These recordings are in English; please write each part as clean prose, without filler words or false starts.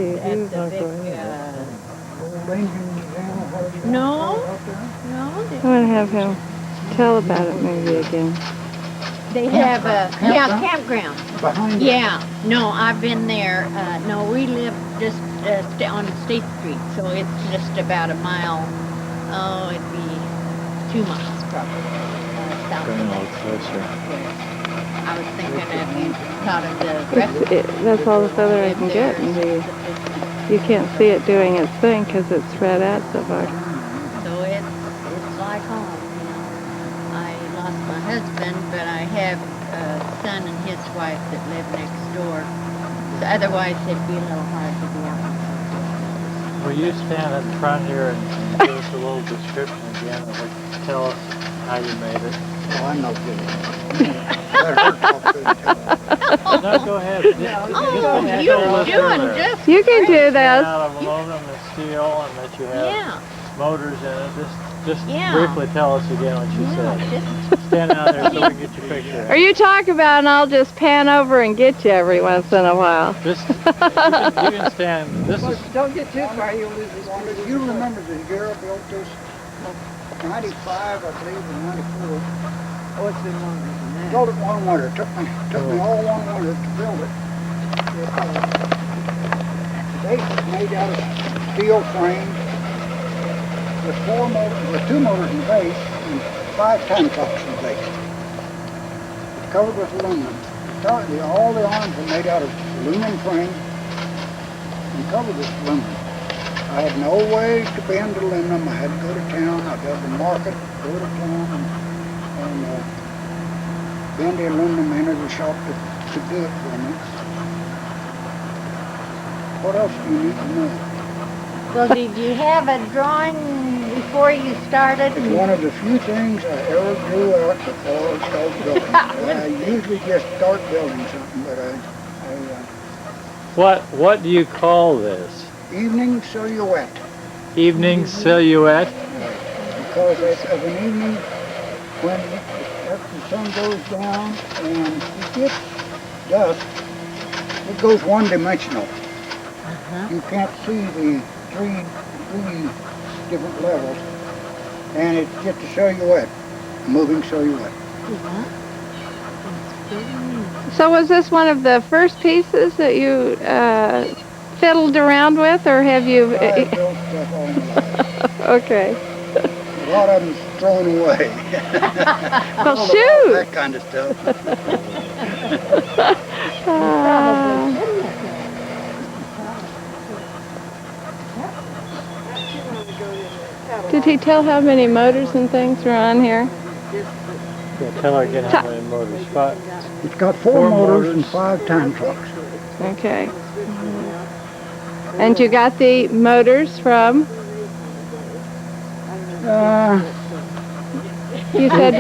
Steve, at you the don't big, go ahead. no, no. I'm going to have him tell about it maybe again. They have a, campground. Behind Yeah, no, I've been there. No, we live just on State Street, so it's just about a mile. Oh, it'd be 2 miles probably. South Going a of little that. closer. I was thinking if you thought of the rest. That's all the further I can get, and you can't see it doing its thing because it's spread out so far. So it's like home, you know. I lost my husband, but I have a son and his wife that live next door. So otherwise, it'd be a little hard to be out. Will you stand at the front here and give us a little description again of what, tell us how you made it? Oh, I'm not good. Let her talk to it. No, go ahead. Oh, you're doing just You can do Made this. out of aluminum and steel, and that you have Yeah, motors in it. Just Yeah. briefly tell us again what you said. Stand out there so we can get your picture. Or you talk about it and I'll just pan over and get you every once in a while. Just, you can stand. This is Don't get too far, you'll lose this. Wanda, do you remember the year I built this? 95, I believe, or 94. Oh, it's been longer than that. Built it one winter. Took me all one winter to build it. The base is made out of steel frame with two motors in the base and 5 time tops in the base. It's covered with aluminum. All the arms are made out of aluminum frame and covered with aluminum. I had no way to bend aluminum. I had to go to town. I'd have to market, go to town, and bend the aluminum into the shop to do it for me. What else do you need to know? Well, did you have a drawing before you started? It's one of the few things I ever drew out before I started building. I usually just start building something, but what do you call this? evening silhouette. Evening silhouette. Because of an evening when after the sun goes down and it gets dusk, it goes one-dimensional. You can't see the three different levels, and it's just a silhouette, a moving silhouette. So was this one of the first pieces that you fiddled around with, or have you? I built stuff all my life. Okay. A lot of them's thrown away. Well, All shoot. that kind of stuff. Did he tell how many motors and things were on here? Yeah, tell her again how many motors. It's got four motors and 5 time trucks. Okay. And you got the motors from? You said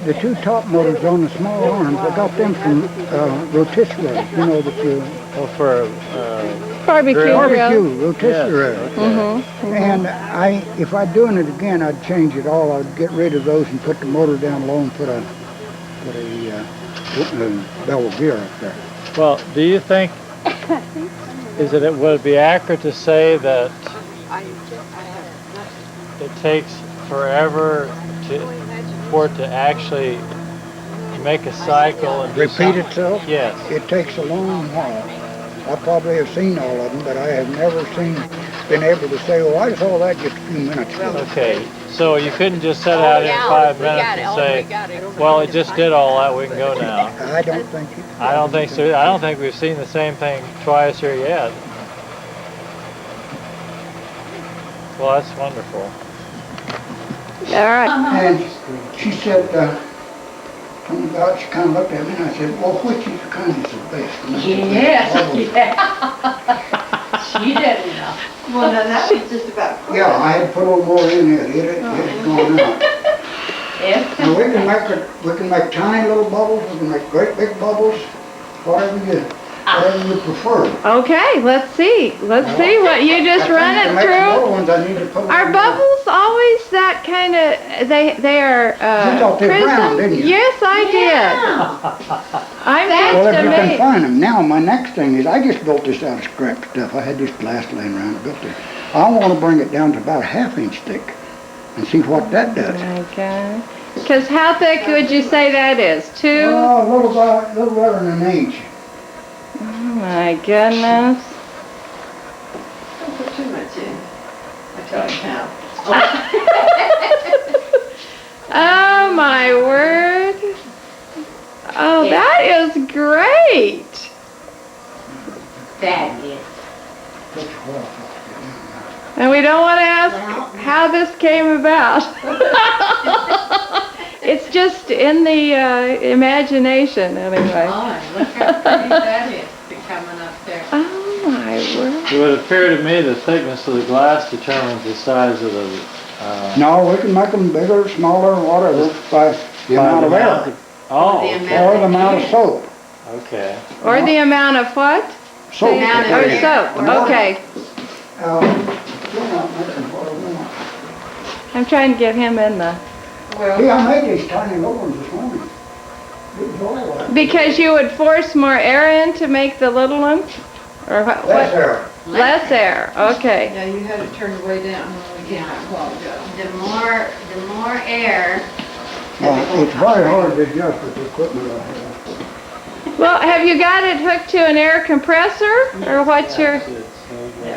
The two top motors on the small arms, I got them from rotisserie, you know, that you... Oh, for barbecue grill. Barbecue, rotisserie. Mm-hmm. And if I'd doing it again, I'd change it all. I'd get rid of those and put the motor down low and put a Belvedere up there. Well, do you think, would it be accurate to say that it takes forever for it to actually make a cycle and Repeat itself? Yes. It takes a long while. I probably have seen all of them, but I have never been able to say, well, I saw that just a few minutes ago. Okay, so you couldn't just set out in 5 minutes and say, well, it just did all that, we can go now. I don't think it. I don't think so. I don't think we've seen the same thing twice here yet. Well, that's wonderful. All right. And she said, she kind of looked at me and I said, well, which is kind of the best? Yes, she didn't know. Well, now that was just about quick. Yeah, I had to put a little more in there. It had gone out. Yes. And we can make tiny little bubbles, we can make great big bubbles, whatever you Whatever you prefer. Okay, let's see. Let's see what you just run To it make the little through. ones, I need to put Are them- bubbles always that kind of? They are You thought they were brown, didn't you? Yes, I did. I'm Well, just if you can amazed. find them. Now, my next thing is, I just built this out of scrap stuff. I had this glass laying around, built it. I want to bring it down to about a 1/2 inch thick and see what that does. Okay. Because how thick would you say that is? 2? Oh, a little better than an inch. Oh my goodness. Don't put too much in. I tell you how. Oh my word. Oh, that is great. Fabulous. And we don't want to ask how this came about. It's just in the imagination anyway. Oh, look how pretty that is coming up there. Oh my word. It would appear to me the thickness of the glass determines the size of the, No, we can make them bigger, smaller, whatever, by the amount of air. Oh, The okay. Or the amount of soap. Okay. Or the amount of what? Soap. amount of Or air. soap. Okay. You're not making what I want. I'm trying to get him in the. See, I made these tiny little ones this morning. It was all like Because you would force more air in to make the little ones? Or what? less air. Less air. Okay. Yeah, you had it turned way down when we came out a while ago. The more air, It's very hard to adjust with the equipment I have. Well, have you got it hooked to an air compressor? Or what's your.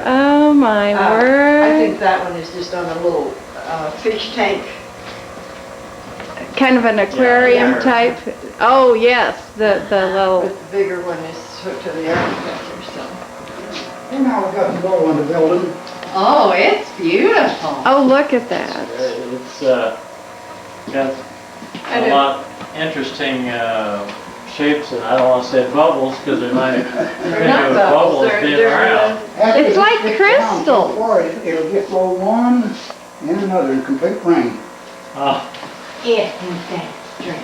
Oh my I word. think that one is just on a little fish tank. Kind of an aquarium Yeah. type. Oh, yes. The little. But the bigger one is hooked to the air compressor, so. And now we got the little one to build them. oh, it's beautiful. Oh, look at that. It's, got I a do. lot interesting, shapes, and I don't wanna say bubbles, cause they're not, They're not bubbles, being they're, around. After It's it like sticks down crystal. so far, it'll just blow one and another in complete rain. Oh, Isn't that strange?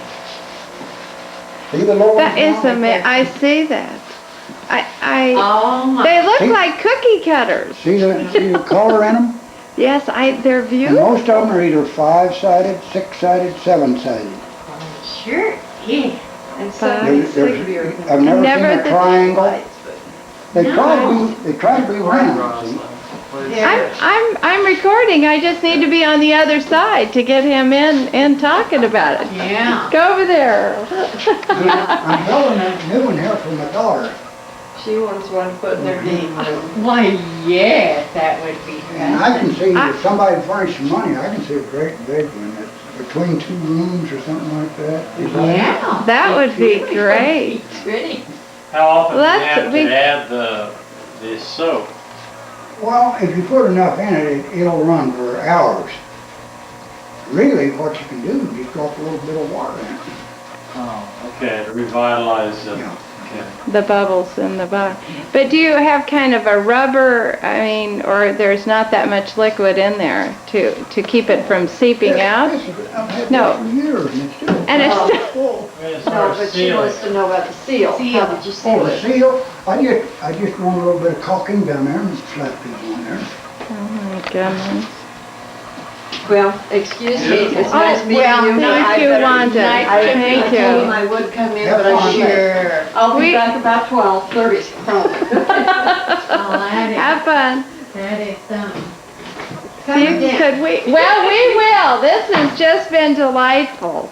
See the little That ones is now? amazing. I see that. Oh my. They look See? like cookie cutters. See the color in them? Yes, they're And beautiful. most of them are either 5-sided, 6-sided, 7-sided. Sure is. And some There's- is thicker. I've never seen Never a the- triangle. They No. try to be round, see? I'm recording. I just need to be on the other side to get him in and talking about it. Yeah. Go over there. I'm building a new one here for my daughter. She wants one to put in their game room. Why, yes, that would be And I can see, I- if somebody furnished some money, I can see a great big one that's between 2 rooms or something like that. Yeah. That would be great. Pretty. how often do you Let's- have we- to add the soap? Well, if you put enough in it, it'll run for hours. Really, what you can do is just drop a little bit of water in it. Oh, okay, to revitalize the, Yeah. okay. The bubbles in the bottom. But do you have kind of a rubber, or there's not that much liquid in there to keep it from seeping out? I've had No. that for years and it's still. And it's Oh. still, It's No, our but she seal. wants to know about the seal. Seal. How did you Oh, seal the it? seal, I just run a little bit of caulking down there and slap these on there. oh my goodness. Well, excuse me, it's Oh, nice meeting well, you. Thank I you, better- Wanda. I Thank told him you. I would come in, Have but I fun. should. Sure. I'll be We- back about 12:30 probably. Oh, that Have fun. is, that is something. See, could we? Well, we will. This has just been delightful.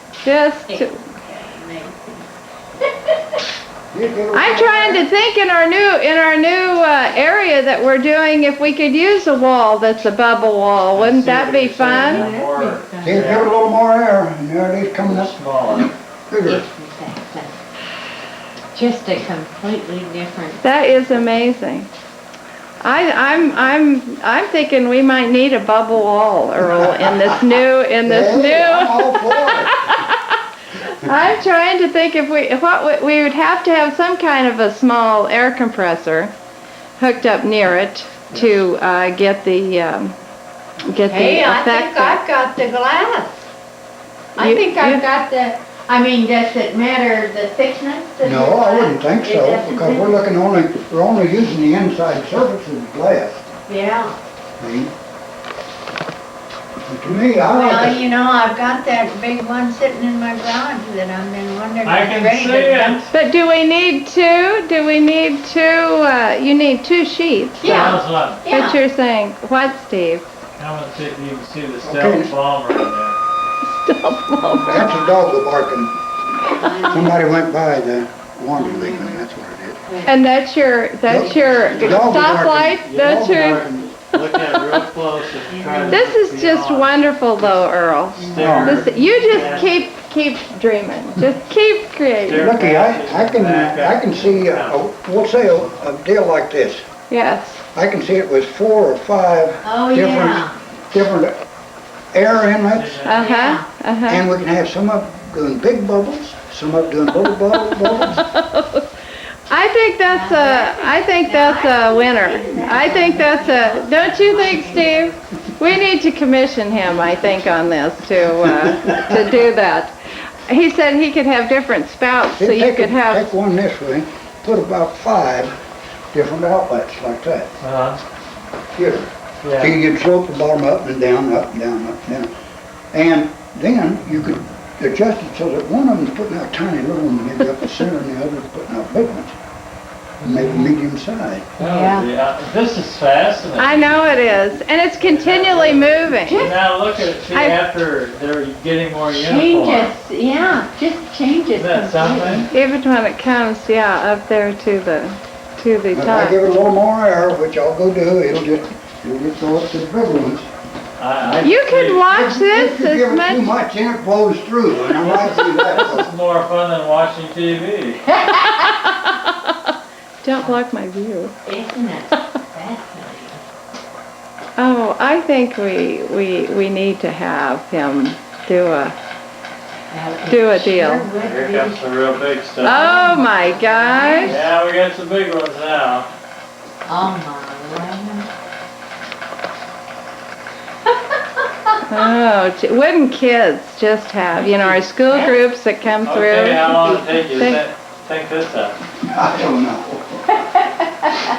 I'm trying to think in our new area that we're doing if we could use a wall that's a bubble wall. Wouldn't that be fun? More See, give it a little more air and there it is coming up smaller. bigger. Just a completely different. That is amazing. I'm thinking we might need a bubble wall, Earl, in this new. Hey, I'm all for it. I'm trying to think if we would have to have some kind of a small air compressor hooked up near it to get the Hey, I effect. think I've got the glass. I You- think you- I've got the I mean, does it matter the thickness? of No, the I wouldn't glass? think It so, doesn't because matter? we're only using the inside surface of the glass, Yeah. see? And to me, I Well, like it. you know, I've got that big one sitting in my garage that I've been wondering. I if can ready see to it. dump. But do we need two? Do we need two, you need two sheets? Yeah. How's one? What Yeah. you're saying, what, Steve? Come and see if you can see the Okay. stealth bomber in there. That's a dog barking. Somebody went by the water leak, and that's what it is. And that's your Dog stoplight? barking. That's Dog your, barking. Look at it real close and try to. this is just beyond. wonderful though, Earl. Stare. This, you just keep dreaming. Just keep creating. Stare. Looky, I can see, we'll say a deal like this. Yes. I can see it was 4 or 5 Oh, yeah. different air inlets, Uh-huh, uh-huh. and we can have some of them doing big bubbles, some of them doing little bubbles. I think that's a winner. I think that's a, don't you think, Steve? We need to commission him, I think, on this to do that. He said he could have different spouts, so you could have, Take one this way, put about 5 different outlets like that. Here. Yeah. So you'd slope the bottom up and down, up and down, up and down. And then you could adjust it so that one of them's putting out tiny little ones, maybe up the center, and the other's putting out big ones. Maybe medium size. Yeah. This is fascinating. I know it is, and it's continually moving. Now look at it, see, I- after they're getting more uniform. Changes, yeah, just changes Isn't that completely. something? Even when it comes, yeah, up there to the If I top. give it a little more air, which I'll go do, it'll just go up to the bigger ones. You could watch this If you give as it too much. much, then it blows through, and I like to do that. It's more fun than watching TV. Don't block my view. Isn't it fascinating? Oh, I think we need to have him do a Do a deal. Here comes the real big stuff. Oh my gosh. Yeah, we got some big ones now. Oh my land. Oh, wouldn't kids just have, you know, our school groups that come through? Okay, how long it take you to Think- think this up? I don't know.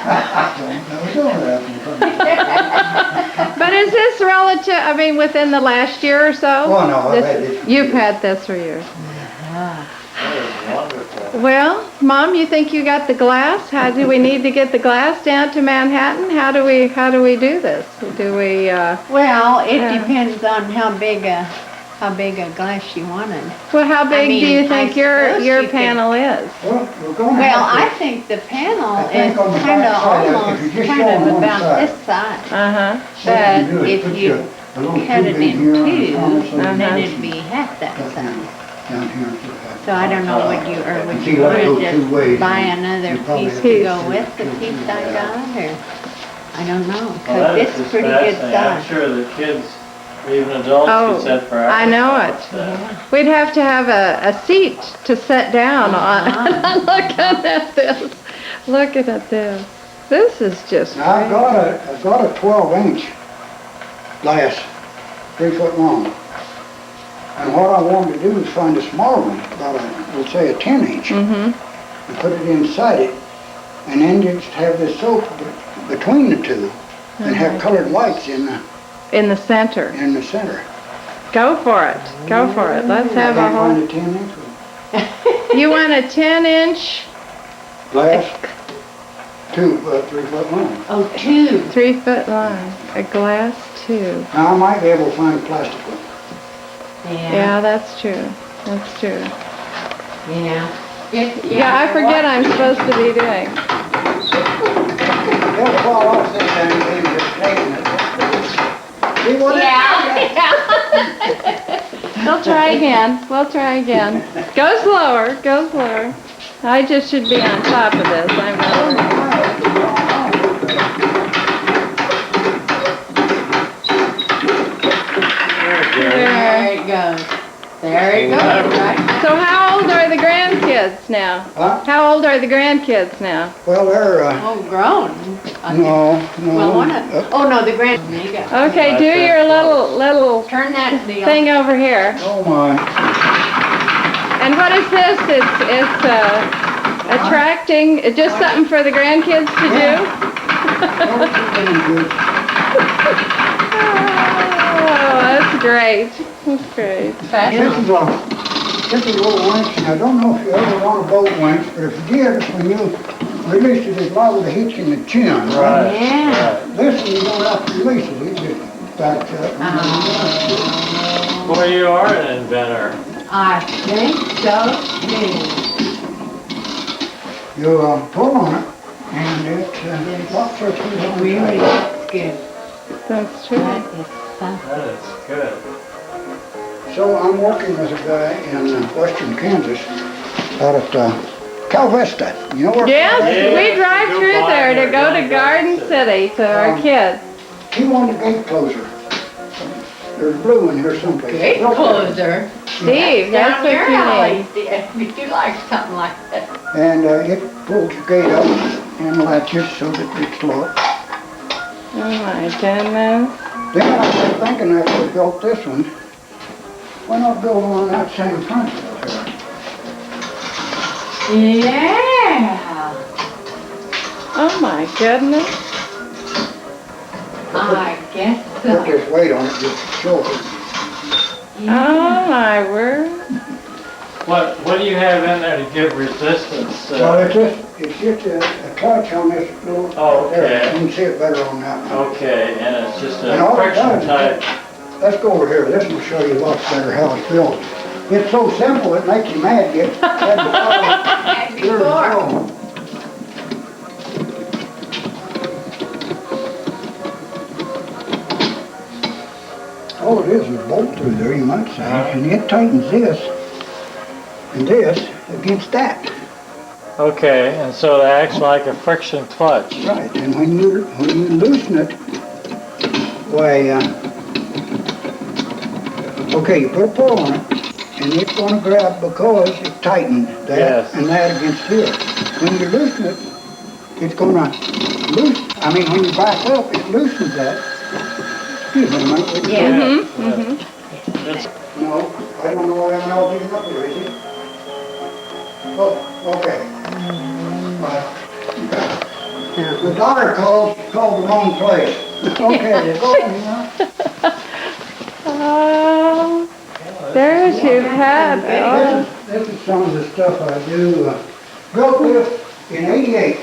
I don't know. But is this relative, I mean, within the last year or so? Well, no, I've This- had this for You've years. had this for years. That is wonderful. Well, Mom, you think you got the glass? How do we need to get the glass down to Manhattan? How do we do this? Do we, Well, it Yeah. depends on how big a glass you wanted. well, how big do you mean, think I your suppose you could- panel is? Well, we're gonna Well, I have think the panel I is think on the kind of back side, if almost you just kind go on of one about side. this size. Uh-huh. to. But what you do is if put you a little cut tube it in in here on the two, corner, so Uh-huh. then you it'd be half that cut size. down here to that. So I don't know, would you, or would See, you let it want go to two ways, just buy and another you probably piece have to to go do with the two piece pieces I of got, that. or, I don't know, Well, cause that is it's just pretty good fascinating. I'm size. sure the kids, even adults, Oh, could sit for hours. I know watch it. that. We'd have to have a seat to sit down on. Uh-huh. Looking at this. Looking at this. This is just Now, I've great. got a 12-inch glass, 3 foot long. And what I wanted to do is find a smaller one, about we'll say a 10-inch, Mm-hmm. and put it inside it, and then just have this soap between the two, and have colored lights in In the center. the center. Go for it. Go for it. Let's have a Can't whole. find a 10-inch one. You want a 10-inch, Glass, 3 foot long. Oh, two. 3-foot long, a glass tube. Now, I might be able to find a plastic one. Yeah, that's true. That's true. Yeah. Yeah, I forget I'm supposed to be doing. They'll fall off this time, and just taking it. See what it- We'll try again. We'll try again. Go slower. Go slower. I just should be on top of this. I'm not. There it goes. There it goes, right? So how old are the grandkids now? Huh? How old are the grandkids now? Well, they're, Oh, grown. no. Well, one of, oh, no, the grand, there you go. Okay, do your little Turn that deal. thing over here. Oh my. And what is this? It's attracting, just something for the grandkids to do? Oh, that's great. That's great. This is a little winch, and I don't know if you ever run a boat winch, but if you did, when you release it, it's liable to hit you in the chin, right? Yeah. This one, you don't have to release it, it just backs up. Boy, you are an inventor. I think so too. You pull on it, and it locks her through the Really whole good. That's true. That is something. That is good. So I'm working with a guy in western Kansas out at Calvesta. You know where? Yes, Yeah. we drive Go through by there to there, go go to to Garden Garden City to our kids. He wanted a gate closer. There's blue in here someplace. Gate closer. Steve, that's Down what your you alley, need. Steve. You like something like that. And it pulls the gate up and latches so that it's locked. Oh my goodness. Then I was thinking after we built this one, why not build one on that same principle here? Yeah. Oh my goodness. I guess Put so. this weight on it just to show it. Oh my word. What do you have in there to give resistance? Well, it's just a clutch on this little, Oh, there. okay. You can see it better on that one. Okay, and it's just And all a it friction does is type. Let's go over here. This will show you lots better how it's built. It's so simple it makes you mad. You had to follow it years ago. All it is a bolt through there, you might say, and it tightens this and this against that. Okay, and so it acts like a friction clutch. Right, and when you loosen it, why, okay, you put a pull on it, and it's going to grab because it tightened that Yes. and that against here. When you loosen it, it's going to loosen. I mean, when you back up, it loosens that. Excuse me, mate. Yeah. That's, No, I don't know why I'm not being up here, is it? Oh, okay. The daughter called the wrong place. Okay, go on, you know. Oh, there's your hat. Oh. This is some of the stuff I do. Built this in '88.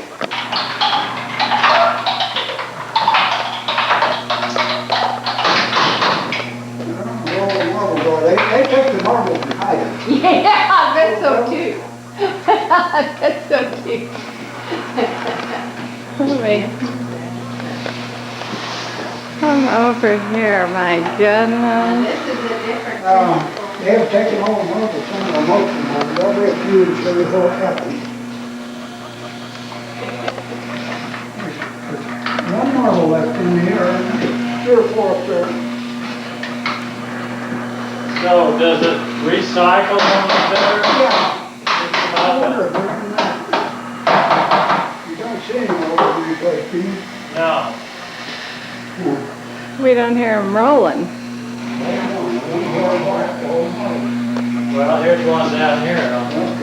They take the marbles and hide them. Yeah, I bet so too. I bet so too. Let me come over here, my goodness. This is a different They have taken all the marbles, some of the motion marbles. There'll be a few to show you what happened. One marble left in here, and 3 or 4 up there. so does it recycle on the better? Yeah. You don't see any more over your place, do you? No. We don't hear him rolling. Well, here's one down here.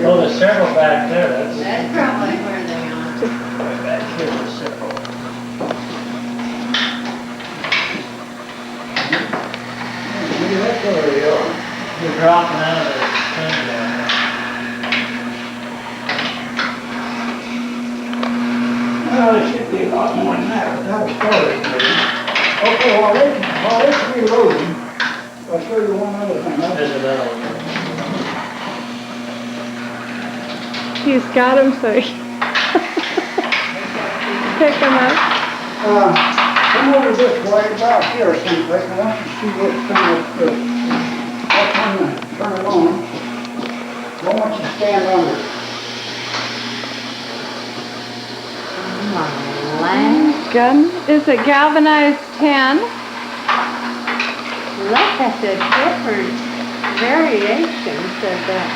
Oh, there's several back there. That's probably where they are. Way back here, there's several. Maybe that's where they are. You're dropping out of the thing down there. Well, there should be a lot more than that, but that'll start it, maybe. Okay, while it's reloading, I'll show you one other thing. There's another one. He's got him so he pick him up. Come over this way, about here someplace, and I want you to see what's coming up this. I'll turn it on. I want you to stand under it. My land. Gun. Is it galvanized tin? Look at the different variations of that.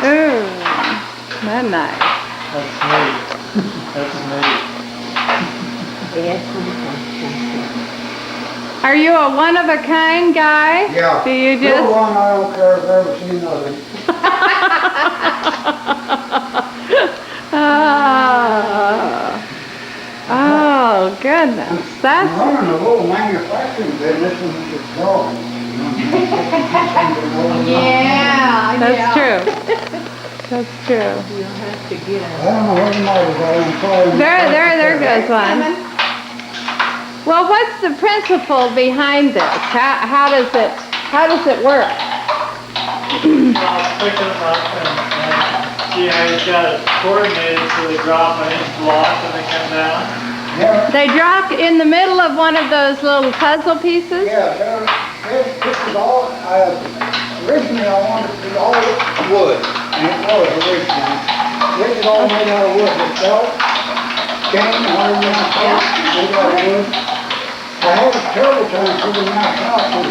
Ooh, that's nice. That's neat. That's neat. Yes, Are you a one-of-a-kind guy? Yeah. Do you You're just... one I don't care if I've ever seen nothing. Oh, goodness. I'm That's... running a little manufacturing business and it's growing. Yeah, That's true. That's true. You'll have to get I don't know where the motors are. I'm sorry. There goes one. Well, what's the principle behind this? How does it work? I'll pick them up and see how he's got it coordinated so they drop on each block when they come down. Yeah, They drop in the middle of one of those little puzzle pieces? yeah, this is all, originally I wanted it to be all wood, and it was originally. This is all made out of wood, the felt, cane, whatever you want to call it, made out of wood. I had a terrible time figuring out how to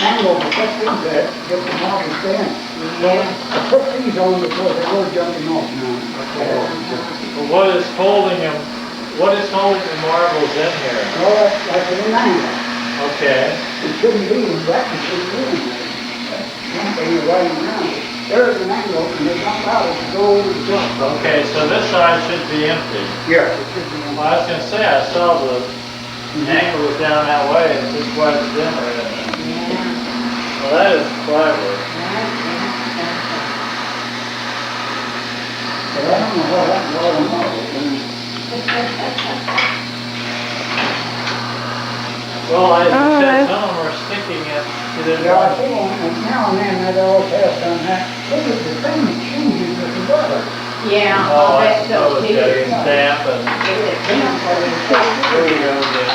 angle to put these at, to get the marble stand. Well, I put these on because they were jumping off now. But what is holding them? What is holding the marbles in here? Well, that's an angle. Okay. It shouldn't be, that shouldn't be in there. Something is right around it. There's an angle, and they jump out, it's gold and jump. Okay, so this side should be empty. Yeah, it should be. Well, I was gonna say, I saw the angle was down that way, and this was in there. Well, that is clever. But I don't know what happened to all the marbles. Well, I Oh, said that's- some of them are sticking it to the. Yeah, I see one, and now and then that always has done that. Look at the thing that changes with the weather. Yeah, Oh, I'll I bet so suppose too. getting damp and there you go. Then.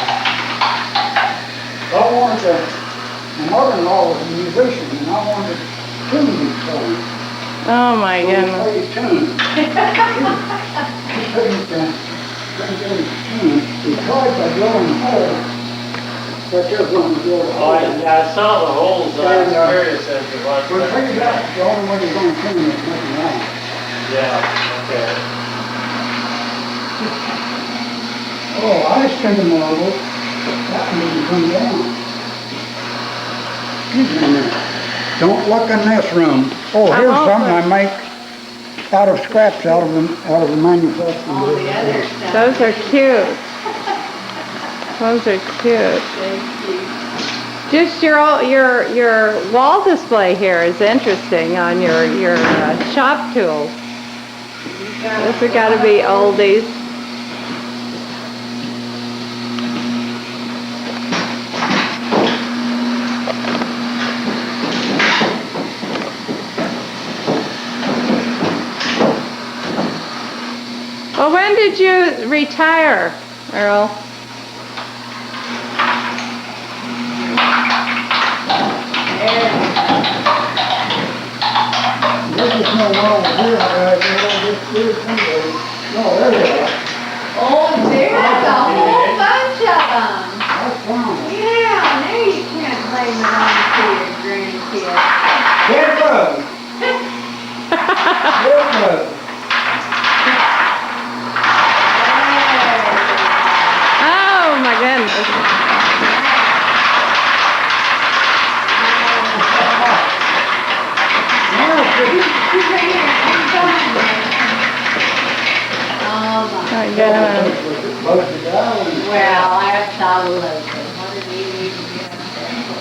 I wanted to, my mother-in-law was a musician, and I wanted to tune these songs. Oh, my goodness. Play a tune. He couldn't get a tune. He tried by blowing holes, but they're going to blow a Oh, hole. I saw the holes, I was curious as to what. Well, figure that the only way you're going to tune is making wrong. Yeah, okay. Oh, I spin the marble. That needs to come down. Excuse me a minute. Don't look in this room. Oh, I here's won't something I look. make out of scraps out of the manufacturing. All the other stuff. Those are cute. Those are cute. Just your wall display here is interesting on your shop tools. Those have got to be oldies. Well, when did you retire, Earl? This is no marble here, this weird thing. No, there they are. Oh, there's a whole bunch of them. I found them. Yeah, now you can't blame it on your grandkids. Get those. Get those. Oh my goodness. Oh my. My goodness. Well, absolutely. What did you need to get up there for?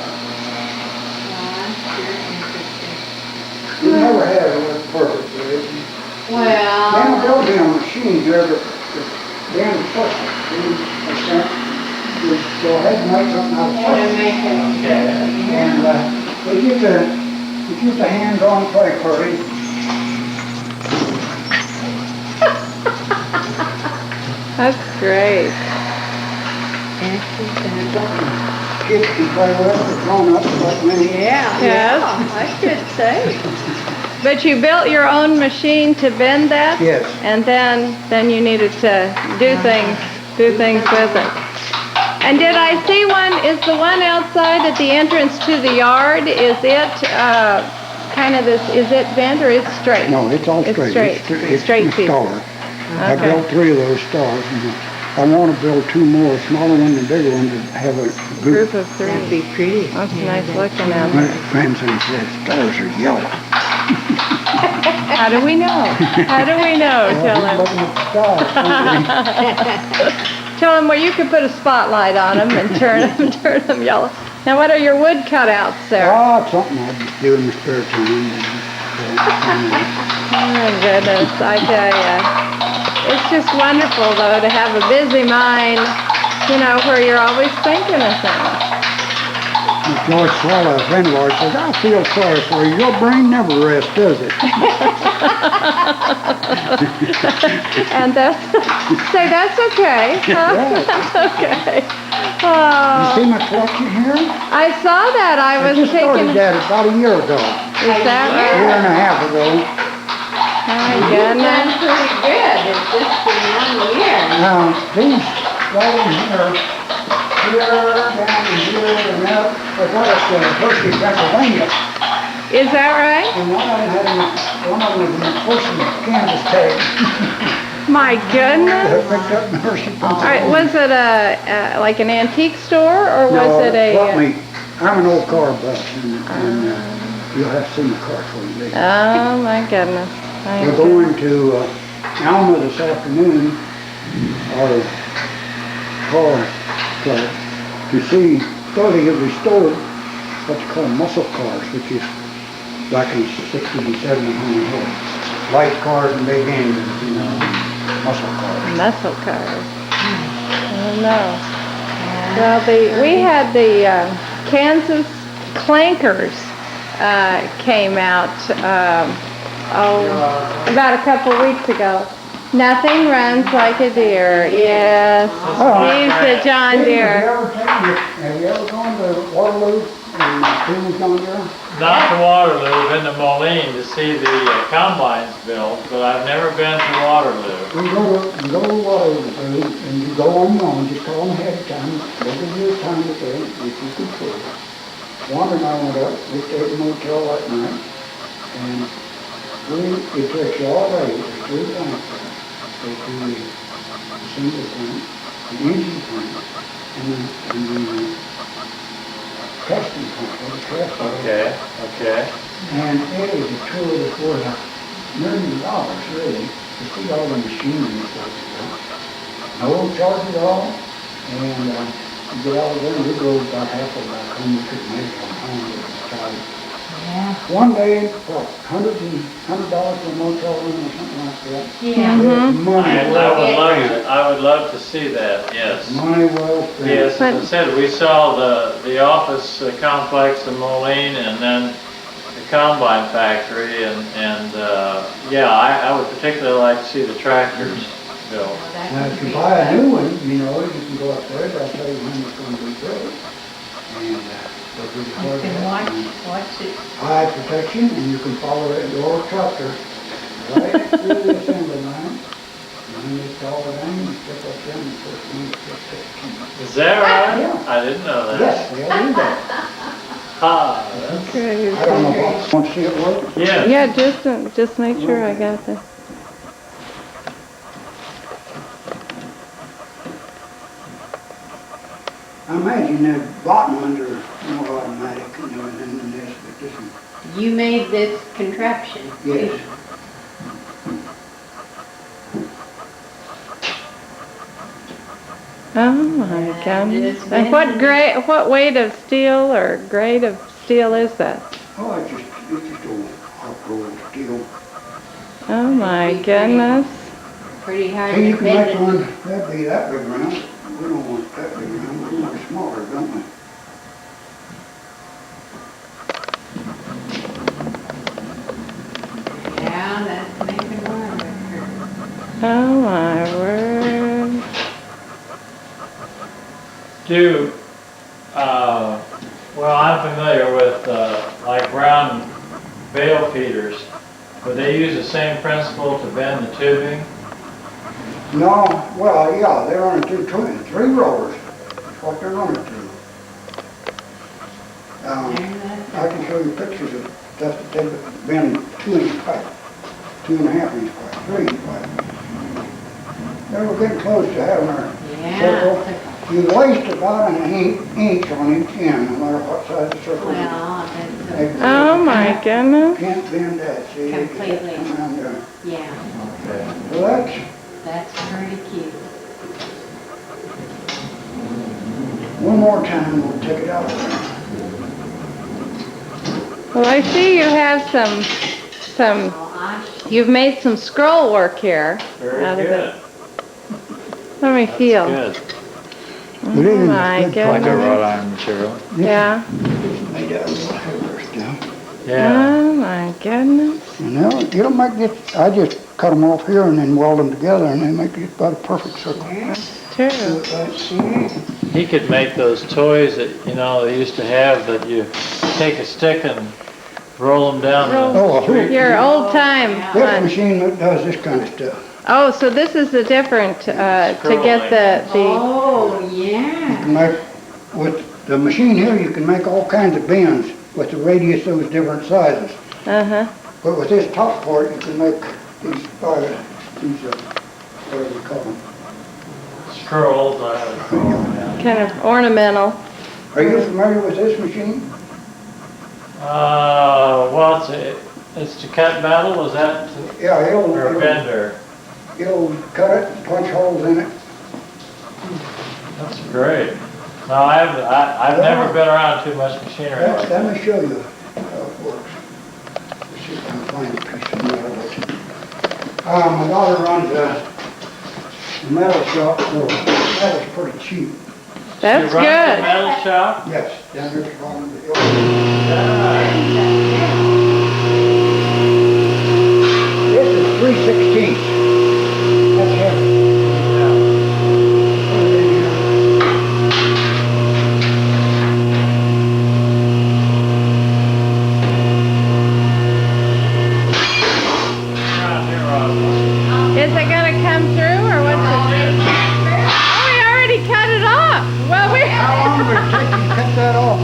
Well, I'm sure interesting. You never had it work perfectly. Damn, Well, there'll be a machine here that, damn push it. You go ahead and make something out of to push. make it. And, they get the hands-on play party. That's great. Kids can play with it, the grown-ups like me. Yeah, Yes. I should say. But you built your own machine to bend that? Yes. And then you needed to do things with it. And did I see one, is the one outside at the entrance to the yard, is it, kind of this, is it bent or is it straight? No, it's all It's straight. straight. It's Straight a pieces. star. I Okay. built 3 of those stars. And I I want to build two more, smaller ones and bigger ones, to have a Group group. of That'd three. be pretty. That's nice looking at My them. grandson says, those are yellow. How do we know? How do we know? Well, Tell he's him. looking at the stars. Tell him where you could put a spotlight on them and turn them yellow. Now, what are your wood cutouts there? Oh, it's something I just do in the spare time. Oh my goodness, I tell ya. It's just wonderful though to have a busy mind, you know, where you're always thinking of things. George Swallow, a friend of ours, says, I feel sorry for you. Your brain never rests, does it? And say that's okay. Huh? Yeah. That's okay. You Oh, see my collection here? I saw that. I I was just started taking. that about a year ago. Is that A year right? and a half ago. My You've goodness. done pretty good. It's just been 1 year. Now, these right in here, down in here, and out, I got it to Hershey, Pennsylvania. Is that right? And one of them was an enforcement Kansas tag. My That I goodness. picked up in Hershey, All right, Pennsylvania. was it like an antique store or was No, it a? what me, I'm an old car buff, and you'll have to see my car for you later. Oh my goodness. Thank We're you. going to Alma this afternoon, our car club, to see, so they have restored what you call muscle cars, which is back in 60s and 70s, light cars and big engines, you know, muscle cars. Muscle cars. Oh no. Well, we had the Kansas Clankers came out about a couple weeks ago. Nothing runs like a deer. Yes, he's the John Deere. Have you ever gone to Waterloo and seen John Deere? Not to Waterloo, I've been to Moline to see the combines built, but I've never been to Waterloo. You go to Waterloo and you go on your own, just call them ahead of time, they'll give you a time to say if you can prove it. One and I went up, we stayed in a motel that night, and it takes you all day, there's 3 plants there. They do the single plant, the engine plant, and the testing plant, the test. Okay. And it is a tour that's worth $1 million, really, to see all the machinery and stuff. No charge at all, and you get out of there, and we drove about half of back home, we couldn't make it on home, it was tight. Yeah. One day, what, $100 for a motel room or something like that? Yeah. It's money well spent. I would love to see that, yes. Money well spent. Yes, as I said, we saw the office complex in Moline and then the combine factory and yeah, I would particularly like to see the tractors built. Now, if you buy a new one, you know, you can go up there, they'll tell you when it's going to be built. And they'll give you You can watch it. eye protection, and you can follow it, your tractor, right through the assembly line. And then it's all down, you step up there, and the first one is just Is that right? Yeah. I didn't know that. Yes, they'll do that. Ah, that's, Crazy. I don't know what, want to see it work? yeah. Yeah, just make sure I got this. I imagine that bottom ones are more automatic and everything than this, but this one, You made this contraption. yes. Oh my goodness. just And went- what weight of steel or grade of steel is that? Oh, it's just old hot rolled steel. Oh my goodness. Pretty hard Hey, you to can make bend one, it. that'd be that big round. We don't want that big round, we want it smaller, don't we? Yeah, that's making one. Oh my word. Well, I'm familiar with like round bale feeders. Would they use the same principle to bend the tubing? No, well, yeah, they're running through 3 rollers. That's what they're running through. I can show you pictures of stuff that they've been 2-inch pipe, 2.5-inch pipe, 3-inch pipe. They were getting close to having our Yeah. You waste about an inch on each end, no matter what size the circle is. Well, that's, Oh my goodness. Can't bend that, see? it just Completely. come around there. yeah, Okay. So that's pretty cute. one more time, we'll take it out. Well, I see you have some, Well, I you've made some scroll work here Very out of good. it. Let me That's feel. good. It is my good goodness. Like a quality. wrought iron material. Yeah. It's made out of heavier stuff. Yeah. Oh my goodness. And now, it'll make this, I just cut them off here and then weld them together and they make it about a perfect circle. True. He could make those toys that, you know, they used to have that you take a stick and roll them down Oh, the street. Your old time This one. machine that does this kind of stuff. Oh, so this is the different, to get the, Oh, You yeah. can make, with the machine here, you can make all kinds of bends with the radius of those different sizes. uh-huh. But with this top part, you can make these, whatever you call them. Scrolls, I have a scroll, yeah. Kind of ornamental. Are you familiar with this machine? Well, it's to cut metal, is that, Yeah, or a bender? it'll cut it, punch holes in it. That's great. No, I've never been around too much machinery like that. Let me show you how it works. Let's see if I can find a piece of metal. My daughter runs a metal shop, so metal's pretty cheap. That's You run the good. metal shop? Yes, down there at the bottom of the hill. This is 3/16. That's heavy. Put it in here. Around here, Rob. Is it gonna come through or what's it? Oh, we already cut it off. Well, we. How long would it take you to cut that off? Oh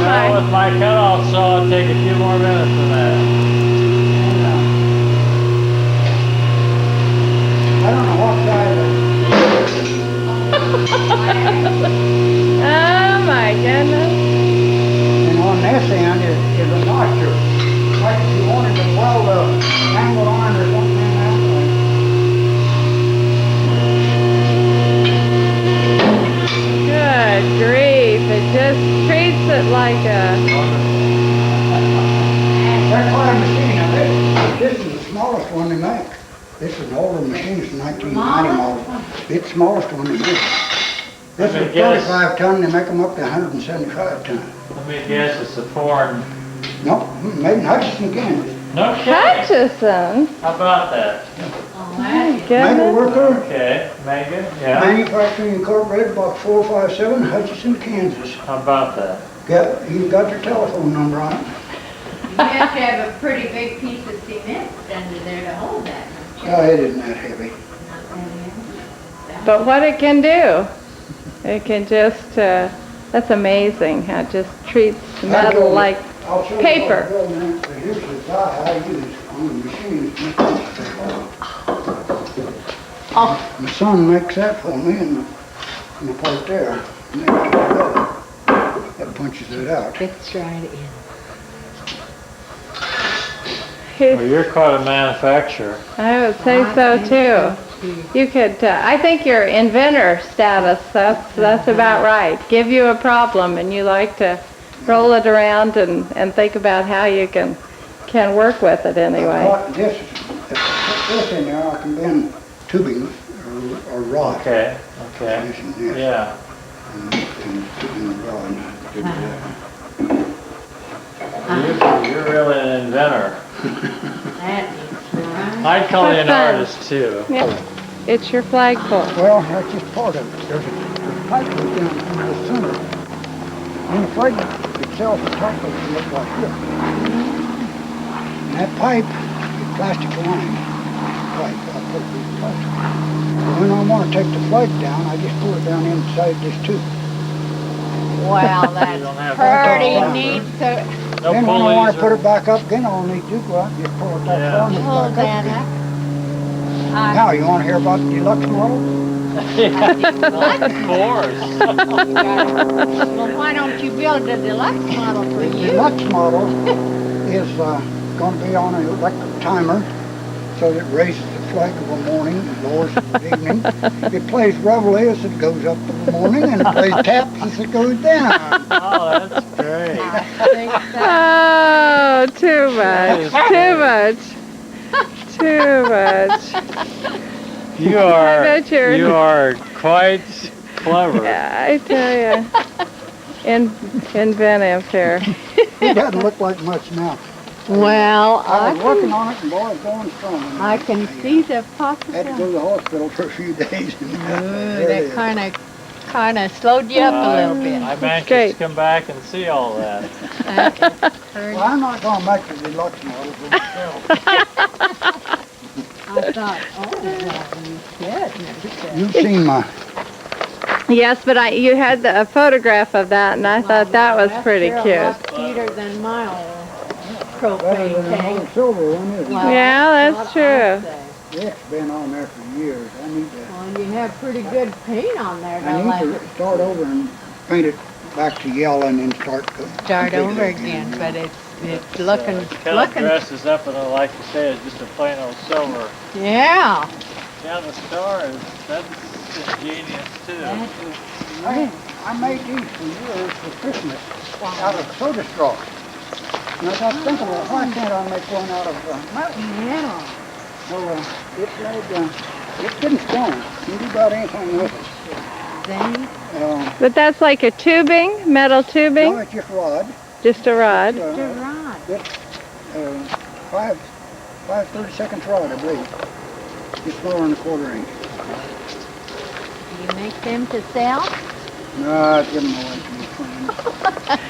Well, my. with my cutoff saw, it'd take a few more minutes than that. I don't know what size Oh my goodness. and on this end is a notcher. Like if you wanted to weld a angle iron or something in that way. Good grief. It just treats it like a. That kind of machine, now this is the smallest one they make. This is an older machine, it's a 1990 model. It's the smallest one they make. This Let me is guess. 35 ton, they make them up to 175 ton. Let me guess, it's a foreign. Nope, made in Hutchinson, Kansas. No kidding. Hutchison. How about that? Oh, My that's Mega goodness. Worker, Okay, Megan, yeah. Manufacturing Incorporated, box 457, Hutchinson, Kansas. How about that? You've got their telephone number on it. You have to have a pretty big piece of cement under there to hold that. don't you? Oh, it isn't that heavy. Not that heavy. But what it can do, it can just, that's amazing how it just treats metal like I'll show you paper. what I'm building. But here's the die I use on the machine. Oh. My son makes that for me and the part there. And they put it together. That punches it out. Fits right in. Well, you're quite a manufacturer. I would say so too. You could, I think your inventor status, that's about right. Give you a problem and you like to roll it around and think about how you can work with it anyway. This, if I put this in there, I can bend tubing or rod. Okay, okay. Using this. Yeah. And tubing rod. Do that. You're really an inventor. That is right. I'd call you an That's fun. artist too. Yeah. It's your flagpole. Well, that's just part of it. There's a pipe goes down in the center. And the flag itself, the top of it looks like this. And that pipe is plastic lined. Pipe, I put it in plastic. And when I want to take the flag down, I just pull it down inside this tube. Wow, You don't have pretty to- neat. So No Then when I want pulleys to put or... it back up again, I'll need to go out and just pull it that Yeah. far and hold it's back that up again. up. Now, you want to hear about the deluxe model? Of course. Well, why don't you build a deluxe model for The you? deluxe model is going to be on an electric timer, so that it raises the flag of the morning and lowers it in the evening. It plays reveille as it goes up in the morning, and it plays taps as it goes down. Oh, that's great. I think that, Oh, too much, too much, too much. You bet you're- you are quite clever. Yeah, I tell you. Inventive here. It doesn't look like much now. well, I was working on it, and boy, it's going strong. I can see the Had to go possibility. to the hospital for a few days. And there it That is. kind of slowed you up a little bit. I'm anxious great. to come back and see all that. Well, I'm not going to make the deluxe model for myself. I thought, oh, well, you should. You've seen my. Yes, but you had a photograph of that, and I thought that was pretty cute. That's cuter than my old Better propane than the tank. old silver one, isn't it? Well, Yeah, that's what true. I say. It's been on there for years. I need to. Well, you have pretty good paint on there, I though. need Like to start over and paint it back to yellow and then start over again, but it's looking, Kind of dresses up, and like you say, it's just a plain old silver. yeah. Yeah, the star that's ingenious too. I made these for years for Christmas out of soda straw. And I got thinking, well, why can't I make one out of metal? Yeah. Well, it didn't stone. You can do about anything with it. Then, But that's like a tubing, metal No, tubing, it's just rod. just a rod. you're right. Five 32nd rod, I believe. Just 4 1/4 inch. Do you make them to sell? No, I'd give them away to my friends.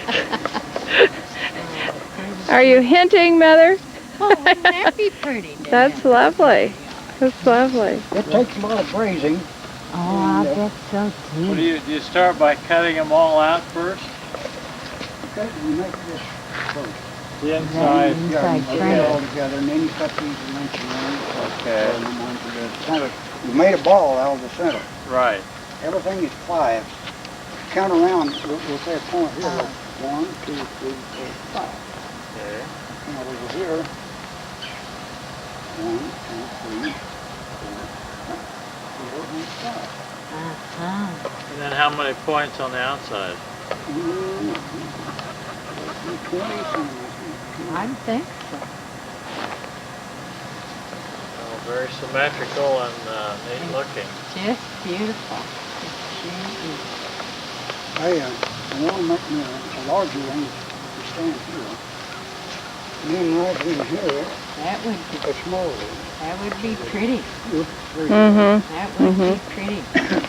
Are you hinting, Mother? Oh, wouldn't that be pretty? to That's have? lovely. That's lovely. It takes a lot of brazing. Oh, I bet so Well, too. do you start by cutting them all out first? Okay, you make this first. The inside. Yeah, you Inside put it frame. all together, and then you cut these an inch around. Okay. And then onto the center. You made a ball out of the center. Right. Everything is 5. Count around. We'll say a point here. 1, 2, 3, 4, 5. Okay. Now over here. 1, 2, 3, 4, 5. Uh-huh. And then how many points on the outside? 20 something. I think so. Oh, very symmetrical and neat looking. Just beautiful. It sure is. I want to make me a larger one to stand here. And then right in here, That would be, a smaller one. that would be pretty. Oops, three. Mm-hmm. That would be pretty. Sure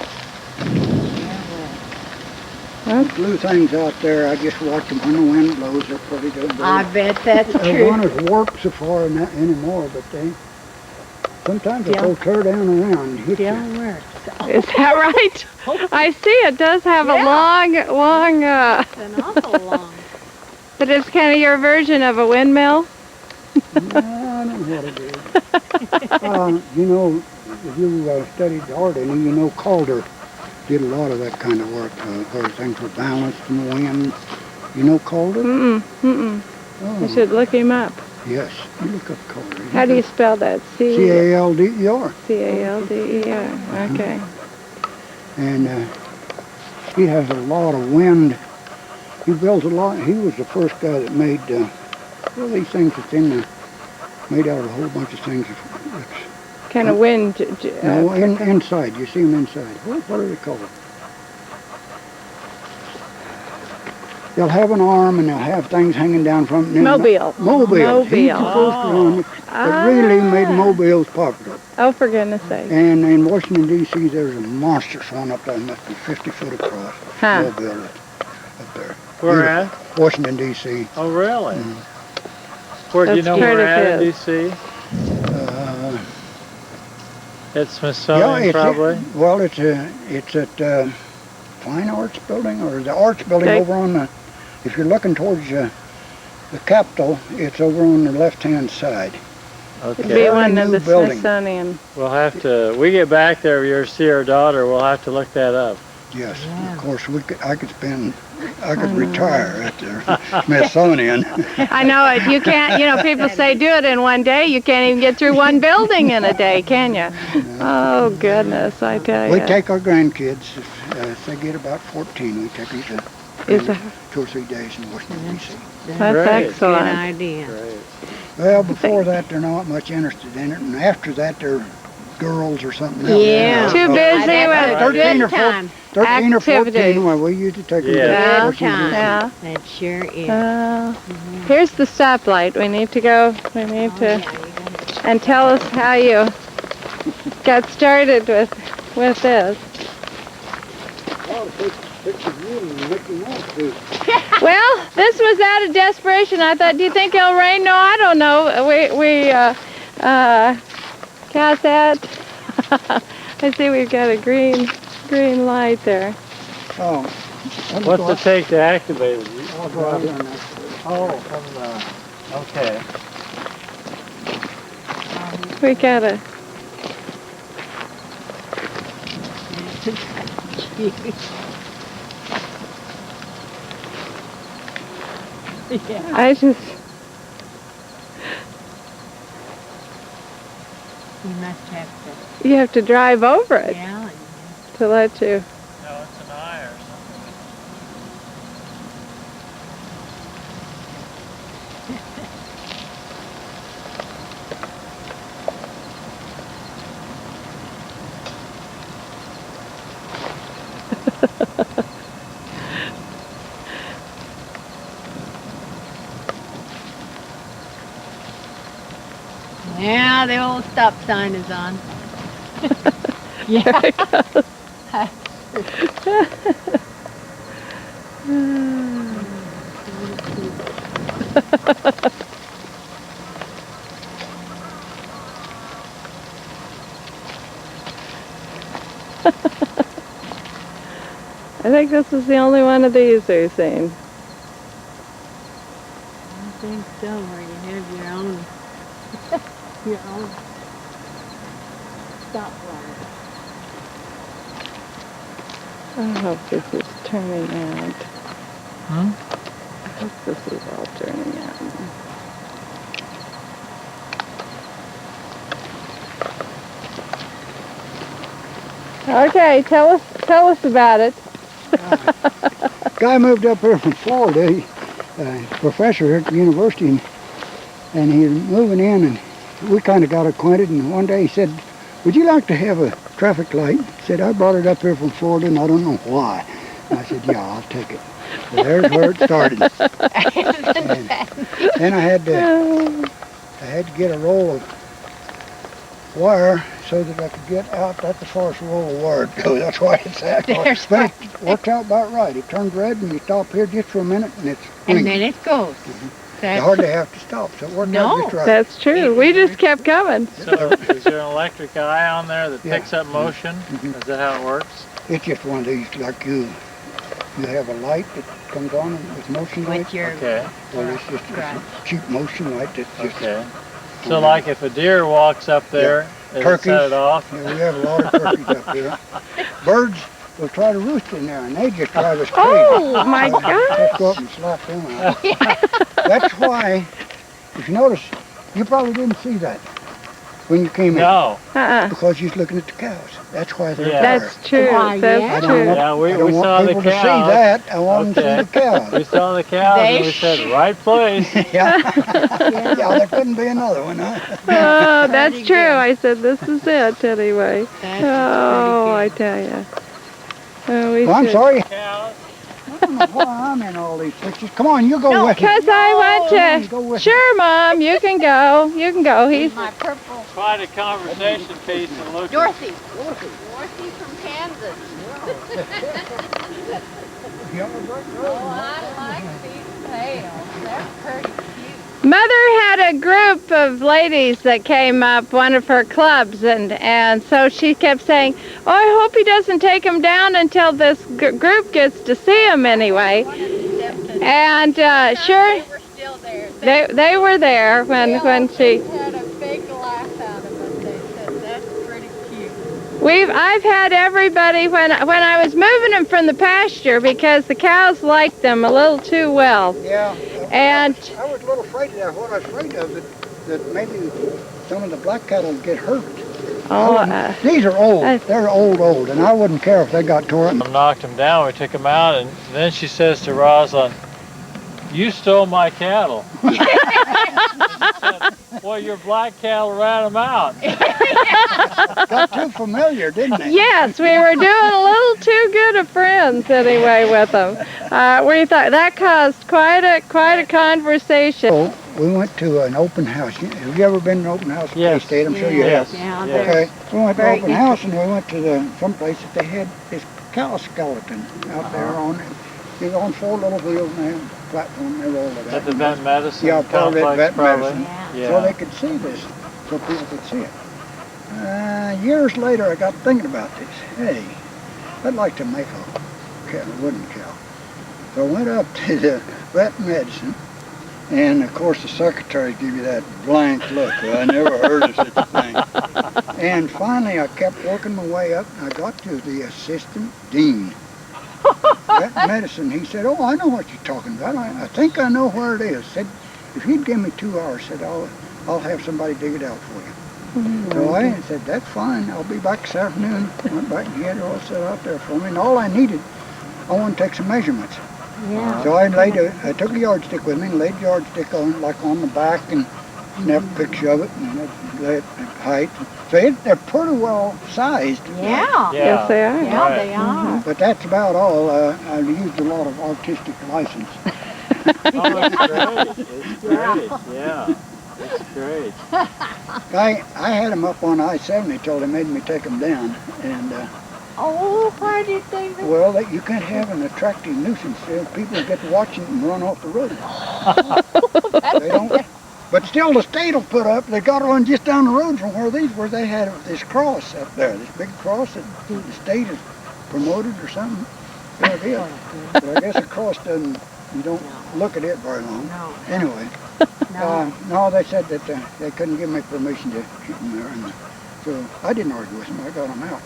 Those blue things out there, I just watch them when the wind blows. They're pretty good. would. I bet that's They true. want to warp so far anymore, but sometimes they go tear down around and hit you. Still works. Is that right? I see it does have a long, It's an awful long. but it's kind of your version of a windmill. I don't know what it is. You know, if you studied art, and you know Calder did a lot of that kind of work, where things were balanced in the wind. You know Calder? Mm-mm, mm-mm. Oh, You should look him up. yes. You look up Calder. How do you spell that? C-A-L-D-E-R. C-A-L-D-E-R. Okay. And he has a lot of wind. He builds a lot. He was the first guy that made these things that's in the, made out of a whole bunch of things. Kind of wind. No, inside. You see them inside. What are they called? They'll have an arm and they'll have things hanging down from it. Mobile. Mobiles. He's the Mobile. first one that really made mobiles popular. Oh, for goodness sake. And in Washington, D.C., there's a monstrous one up there, must be 50 foot across. Huh. Mobile up there. Where Yeah. at? Washington, D.C. Oh, really? Where do you That's know where part at of in his. D.C.? It's Yeah, Smithsonian, probably. Well, it's at Fine Arts Building or the Arts Building Okay. over on the. If you're looking towards the Capitol, it's over on the left-hand side. It'd be Okay. one of New the building. Smithsonian. We'll have to, we get back there, you see our daughter, we'll have to look that up. Yes, Yeah. of course, I could retire at the Smithsonian. I know it. You can't, people say do it in one day. You can't even get through one building in a day, can you? Oh, goodness, I tell We you. take our grandkids, if they get about 14, we take them Is to that- 2 or 3 days in Washington, D.C. That's Great. Good excellent. idea. Great. Well, before that, they're not much interested in it, and after that, they're girls or something else. Yeah. Too No, busy That's with a 13 or good time. 13 or 14, activities. well, we usually take them Yeah. to Yeah. Washington, D.C. Yeah. That sure is. Here's the stoplight. We need to go. We need Oh, to, yeah, you gotta- and tell us how you got started with this. Well, pictures of you and Mickey Mouse, too. Well, this was out of desperation. I thought, do you think it'll rain? No, I don't know. Got that? I see we've got a green light there. Oh. What's it take to activate it? I'll go out there and Oh, from the, okay. We gotta. Yeah. I just. You must have You have to drive over to, it yeah. to let you. No, it's an eye or something. Yeah, the old stop sign is on. There Yeah. it goes. I think this is the only one of these we've seen. I think so, where you have your own stoplight. I hope this is turning out. Hmm? I hope this is all turning out. Okay, tell us about it. Guy moved up here from Florida, professor here at the university, and he was moving in, and we kind of got acquainted, and one day he said, would you like to have a traffic light? He said, I brought it up here from Florida, and I don't know why. And I said, yeah, I'll take it. So there's where it started. And then I had to get a roll of wire so that I could get out. That's the farthest roll of wire to go. That's why it's that far. There's But it worked out about right. It turned red, and you stop here just for a minute, and it's And blinking. then it goes. You That's, hardly have to stop, so it worked No. out just right. That's true. We just kept coming. So is there an electric eye on there that Yeah. picks up motion? Mhm. Is that how it works? It's just one of these, like you have a light that comes on with motion light. with your, Okay, Well, it's just a Right. cheap motion light that's just, okay. So like if a deer walks up there, does it Turkeys. set it off? you know, we have a lot of turkeys up here. Birds will try to roost in there, and they just drive us crazy. Oh my So God! let's go up and slap them out. That's why, if you notice, you probably didn't see that when you came in, No. because you was looking at the cows. That's why they're there. That's true. Why, That's yeah. I don't true. want, Yeah, we I don't saw want the people to see cows. that. I want them to see the We cows. saw the cows They and we said, right place. Yeah. Yeah, there couldn't be another one, huh? Oh, that's Pretty true. good. I said this is it anyway. that's Oh, I pretty tell you. Oh, we Well, I'm should. sorry. Cows. I don't know why I'm in all these pictures. Come on, you go with me. Because I want Go to. with Sure, Mom, you can go. You can go. good. He's. My purple Quite a conversation piece to look at. Dorothy. Dorothy from Kansas. Oh, I like these tails. They're pretty cute. Mother had a group of ladies that came up, one of her clubs, and so she kept saying, "Oh, I hope he doesn't take them down until this group gets to see him anyway." And sure, They were still there. they were there when she. had a big I've had everybody when I was moving them from the pasture because the cows liked them a little too well. Yeah. And I was a little afraid of that. What I was afraid of that maybe some of the black cattle would get hurt. These are old. They're old, and I wouldn't care if they got tore up. Knocked them down. We took them out, and then she says to Rosalind, "You stole my cattle." She said, "Well, your black cattle ran them out." Got too familiar, didn't they? yes, we were doing a little too good of friends anyway with them. We thought that caused quite a conversation. So we went to an open house. Have you ever been to an open house? Yes. State? I'm sure you have. Yeah, Okay. We went to an open house and we went to some place that they had this cow skeleton out there on it. It was on 4 little wheels and they had a platform. They rolled it At out. the vet medicine Yeah, part of it, complex, vet probably. medicine. Yeah. So they could see this, so people could see it. Years later, I got thinking about this. Hey, I'd like to make a wooden cow. So I went up to the vet medicine, and of course the secretary give you that blank look. Well, I never heard of such a thing. And finally, I kept working my way up, and I got to the assistant dean. Vet medicine. He said, "Oh, I know what you're talking about. I think I know where it is." Said, "If you'd give me 2 hours," said, I'll have somebody dig it out for you. So I said, "That's fine. I'll be back this afternoon." Went back and he had it all set out there for me. And all I needed, I wanted to take some measurements. Yeah. So I took a yardstick with me and laid the yardstick on, like on the back, and snapped a picture of it and that height. So they're pretty well sized. Yeah. Yes, they are. Yeah, they are. But that's about all. I used a lot of artistic license. Oh, it's great. It's great. Yeah. It's great. I had them up on I-70 till they made me take them down. And Oh, why did they? well, you can't have an attractive nuisance. People get to watch it and run off the road. They don't. But still, the state will put up. They got one just down the road from where they had this cross up there, this big cross that the state has promoted or something. Yeah, it is. But I guess a cross doesn't. You don't look at it very long. No. Anyway. No, they said that they couldn't give me permission to keep them there. And so I didn't argue with them. I got them out.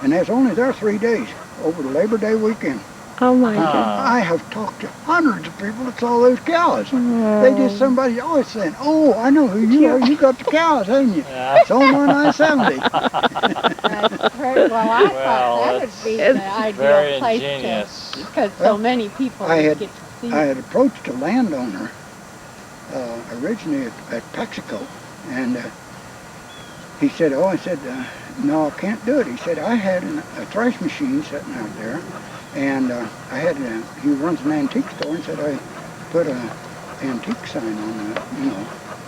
And they was only there 3 days, over the Labor Day weekend. Oh my goodness. I have talked to hundreds of people that saw those cows. They just, somebody always saying, "Oh, I know who you are. You got the cows, haven't you?" Yeah. It's on I-70. That's great. Well, I thought that would be the ideal Very place ingenious. to, because so many people I would had- get to see I it. had approached a landowner originally at Paxico, and he said, "Oh," I said, "No, I can't do it." He said, "I had a thrash machine sitting out there, and he runs an antique store, and said I put an antique sign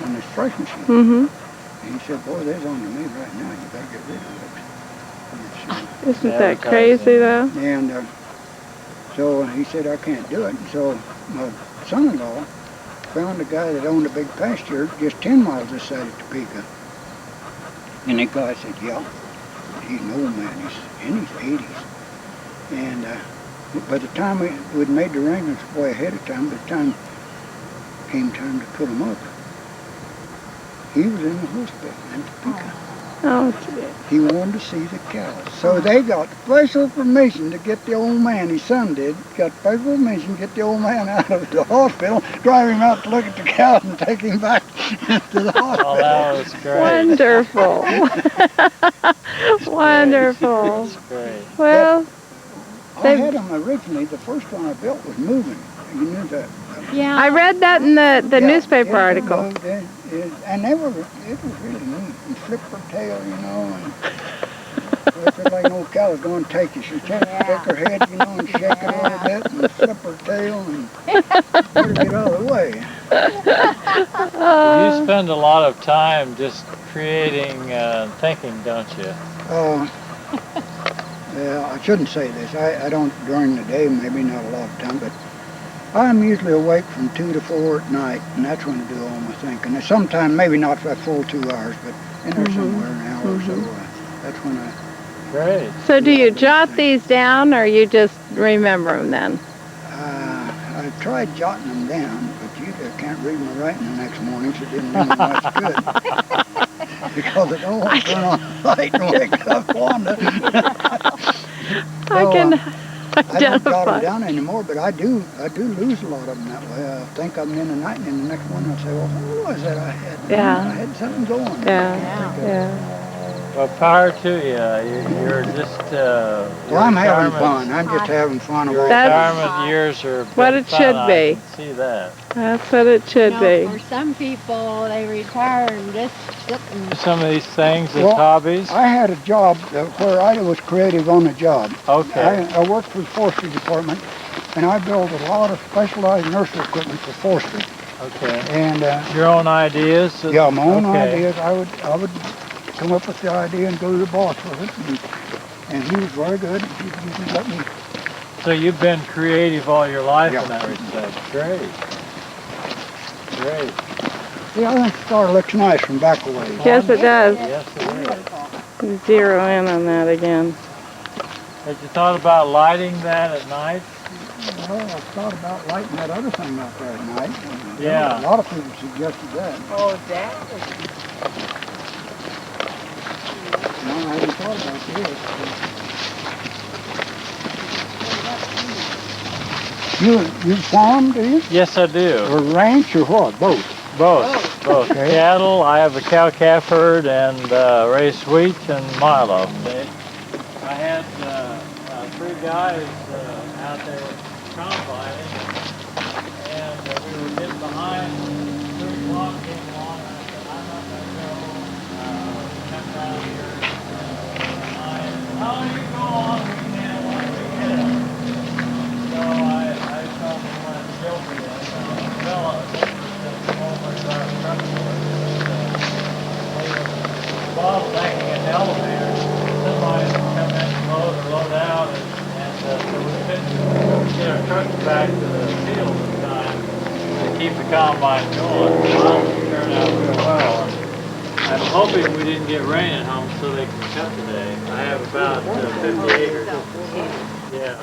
on this thrash machine." Mm-hmm. And he said, "Boy, there's on the move right now. You better get rid of it." Isn't that crazy though? And so he said, "I can't do it." And so my son-in-law found a guy that owned a big pasture just 10 miles this side of Topeka. And the guy said, "Yeah, he's an old man. He's in his 80s. And by the time we'd made the arrangements way ahead of time, by the time it came time to put him up, he was in the hospital in Topeka. Oh, He wanted to see the cows. So they got special permission to get the old man, his son did, got special permission to get the old man out of the hospital, drive him out to look at the cows and take him back to the hospital. Oh, that was great. wonderful. Wonderful. That's great. Well, I had them originally, the first one I built was moving. You knew that. Yeah. I read that in the Yeah, newspaper it article. moved, and it was really neat. And flip her tail, and it's like an old cow was going to take you. She checked her head, and shake it a little bit, and flip her tail, and let her get out of the way. You spend a lot of time just creating and thinking, don't you? Yeah, I shouldn't say this. I don't during the day, maybe not a lot of time, but I'm usually awake from 2 to 4 at night, and that's when I do all my thinking. And sometimes maybe not for a full 2 hours, but in there somewhere an hour or so. That's when I. Great. So do you jot these down or you just remember them then? I tried jotting them down, but you can't read my writing the next morning, so it didn't do me much good. because I don't want to turn on the light and wake up Wanda. I So, can I don't jot them identify. down anymore, but I do lose a lot of them that way. I think I'm in the night, and in the next one I'll say, well, what was that I had? Yeah. I had something going. Yeah, yeah. Well, power to you. You're just, your Well, I'm having retirement- fun. I'm just having fun. Your away. That's retirement years are what been it fun, should I be. can see that. That's what it should You be. know, for some people, they retire and just sit and Some of these things as Well, hobbies. I had a job where I was creative on the job. Okay. I worked for the forestry department, and I built a lot of specialized nursery equipment for forestry. Okay. And Your own ideas? yeah, my own Okay. ideas. I would come up with the idea and go to the boss with it, and he was very good. He let me. So you've been creative all your life Yeah. in that respect. Great. Great. Yeah, I think the star looks nice from back away. Yes, it does. Yes, it is. Zero in on that again. Had you thought about lighting that at night? Well, I thought about lighting that other thing out there at night. Yeah. A lot of people suggested that. Oh, that was No, I hadn't thought about this. You farm, do you? Yes, I do. Or ranch or what? Both. Both. Okay. Cattle, I have a cow-calf herd and raise wheat and milo. See? I had 3 guys out there combining, and we were getting behind. 3 o'clock came along, and I said, I'm not going to go. Come down here. Oh, you go on, we can't let me get it. So I told him when it's guilty, and a fella bottlenecking in the elevator. Somebody would come in and load out, and so we couldn't get our trucks back to the field in time to keep the combine going. Well, it turned out real well. I'm hoping we didn't get rain at home so they can cut today. I have about 50 acres. Yeah.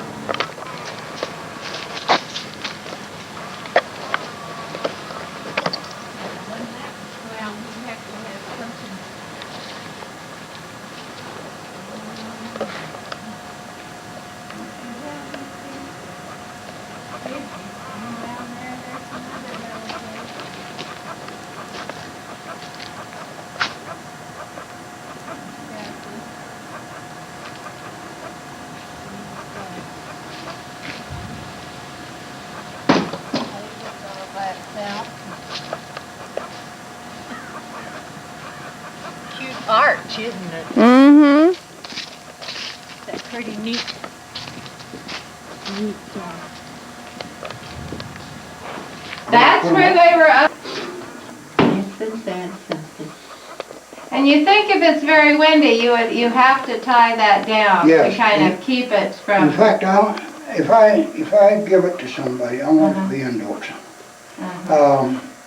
cute arch, isn't it? Mm-hmm. That's pretty neat. That's where they were up. Isn't that something? And you think if it's very windy, you have to tie that down Yes. to kind of keep it In from. fact, if I give it to somebody, I want it to be indoors.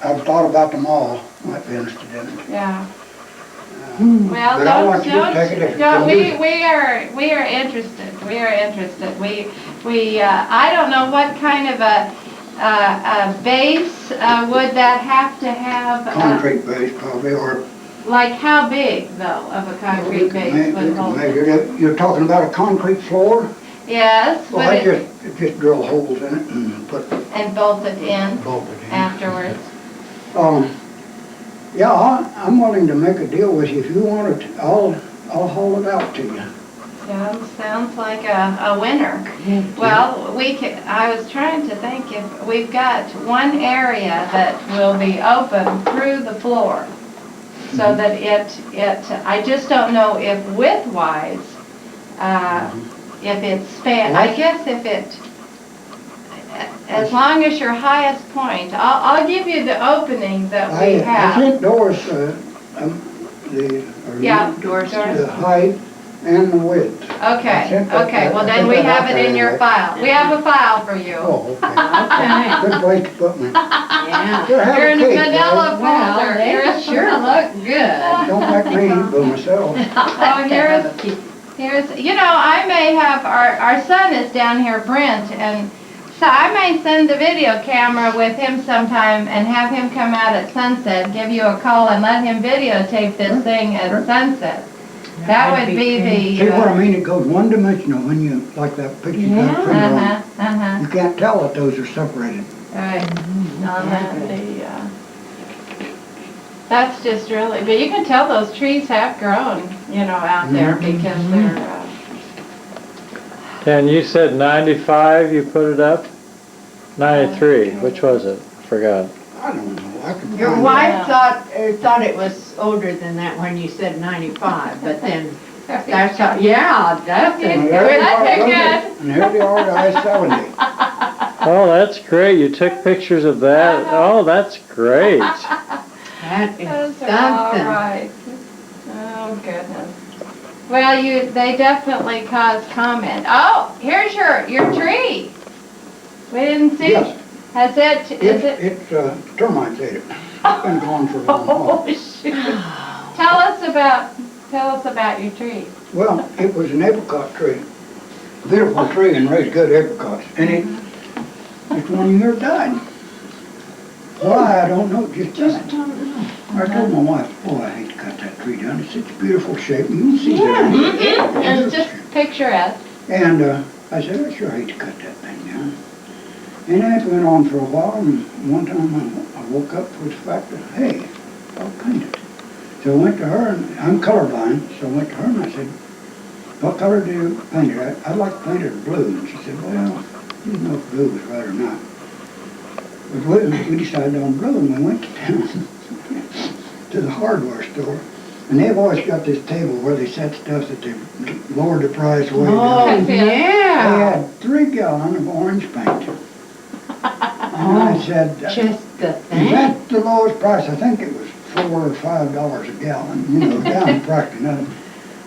I've thought about them all, might be interested in it. Yeah. Well, But I want you to take it if you don't, can use it. we are interested. We are interested. I don't know what kind of a base would that have to have. Concrete base probably, or Like how big though of a concrete base would hold it? measure it. You're talking about a concrete floor? Yes, Well, would I it, just drill holes in it and put and bolt it in bolted in. afterwards. Yeah, I'm willing to make a deal with you. If you want it, I'll haul it out to you. Sounds like a winner. Well, I was trying to think if we've got one area that will be open through the floor. So that I just don't know if width-wise, if it's span, I guess if it, as long as your highest point, I'll give you the opening that we I have. think doors, Yeah, the height and the width. Okay, well then we have it in your file. We have a file for you. Oh, okay. Good place to put me. Yeah. Here, have You're a in the cake, manila guys. Well, they sure look good. Don't make me eat by myself. Oh, here's, I may have, our son is down here, Brent, and So I may send the video camera with him sometime and have him come out at sunset, give you a call and let him videotape this thing at sunset. That would be the. See what I mean? It goes one dimensional when you, like that picture you got printed on. Uh-huh. You can't tell that those are separated. Right. On that, that's just really, but you can tell those trees have grown, you know, out there because they're, And you said 95 you put it up? 93, which was it? Forgot. I don't know. I can Your find wife thought it was older than that when you said 95, but then that's how, yeah, that's And it. there they That's are, a look good. at- And here they are at I-70. Oh, that's great. You took pictures of that. Oh, that's great. That is those are all something. right. Oh, goodness. Well, they definitely caused comment. Oh, here's your tree. We didn't see. Yes. Has it, is it? It's termites ate it. It's been gone for a long Oh, while. shoot. Tell us about your tree. Well, it was an apricot tree. Beautiful tree and raised good apricots. And it's 1 year died. Why, I don't know, it just died. Don't know. I told my wife, boy, I hate to cut that tree down. It's such a beautiful shape. And you can see Yeah. that. It's just picturesque. And I said, I sure hate to cut that thing down. And that went on for a while, and one time I woke up with the fact that, hey, I'll paint it. So I went to her, and I'm colorblind, so I went to her and I said, what color do you paint it? I'd like to paint it blue. And she said, well, I didn't know if blue was right or not. But we decided on blue, and we went to town to the hardware store. And they've always got this table where they set stuff that they've lowered the price way Oh, down. They yeah. had 3 gallons of orange paint. And I said, Just the is thing. that the lowest price? I think it was $4 or $5 a gallon, you know, down practically nothing.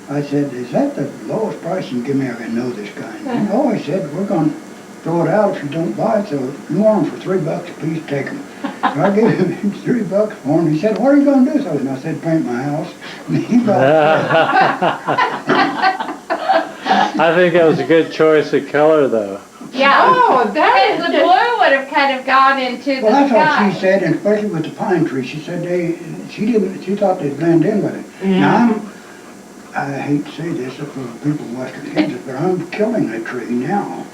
I said, is that the lowest price you can give me? I know this guy. And oh, he said, we're going to throw it out if you don't buy it, so you want them for $3 a piece, take them. So I gave him $3 for them. He said, what are you going to do? So I said, paint my house. And he bought I think that was a good choice of color, though. Yeah. Oh, that Because is the just- blue would have kind of gone into Well, the that's what sky. she said, and especially with the pine tree. She said she thought they'd blend in with it. Yeah. Now, I hate to say this for people in Western Kansas, but I'm killing a tree now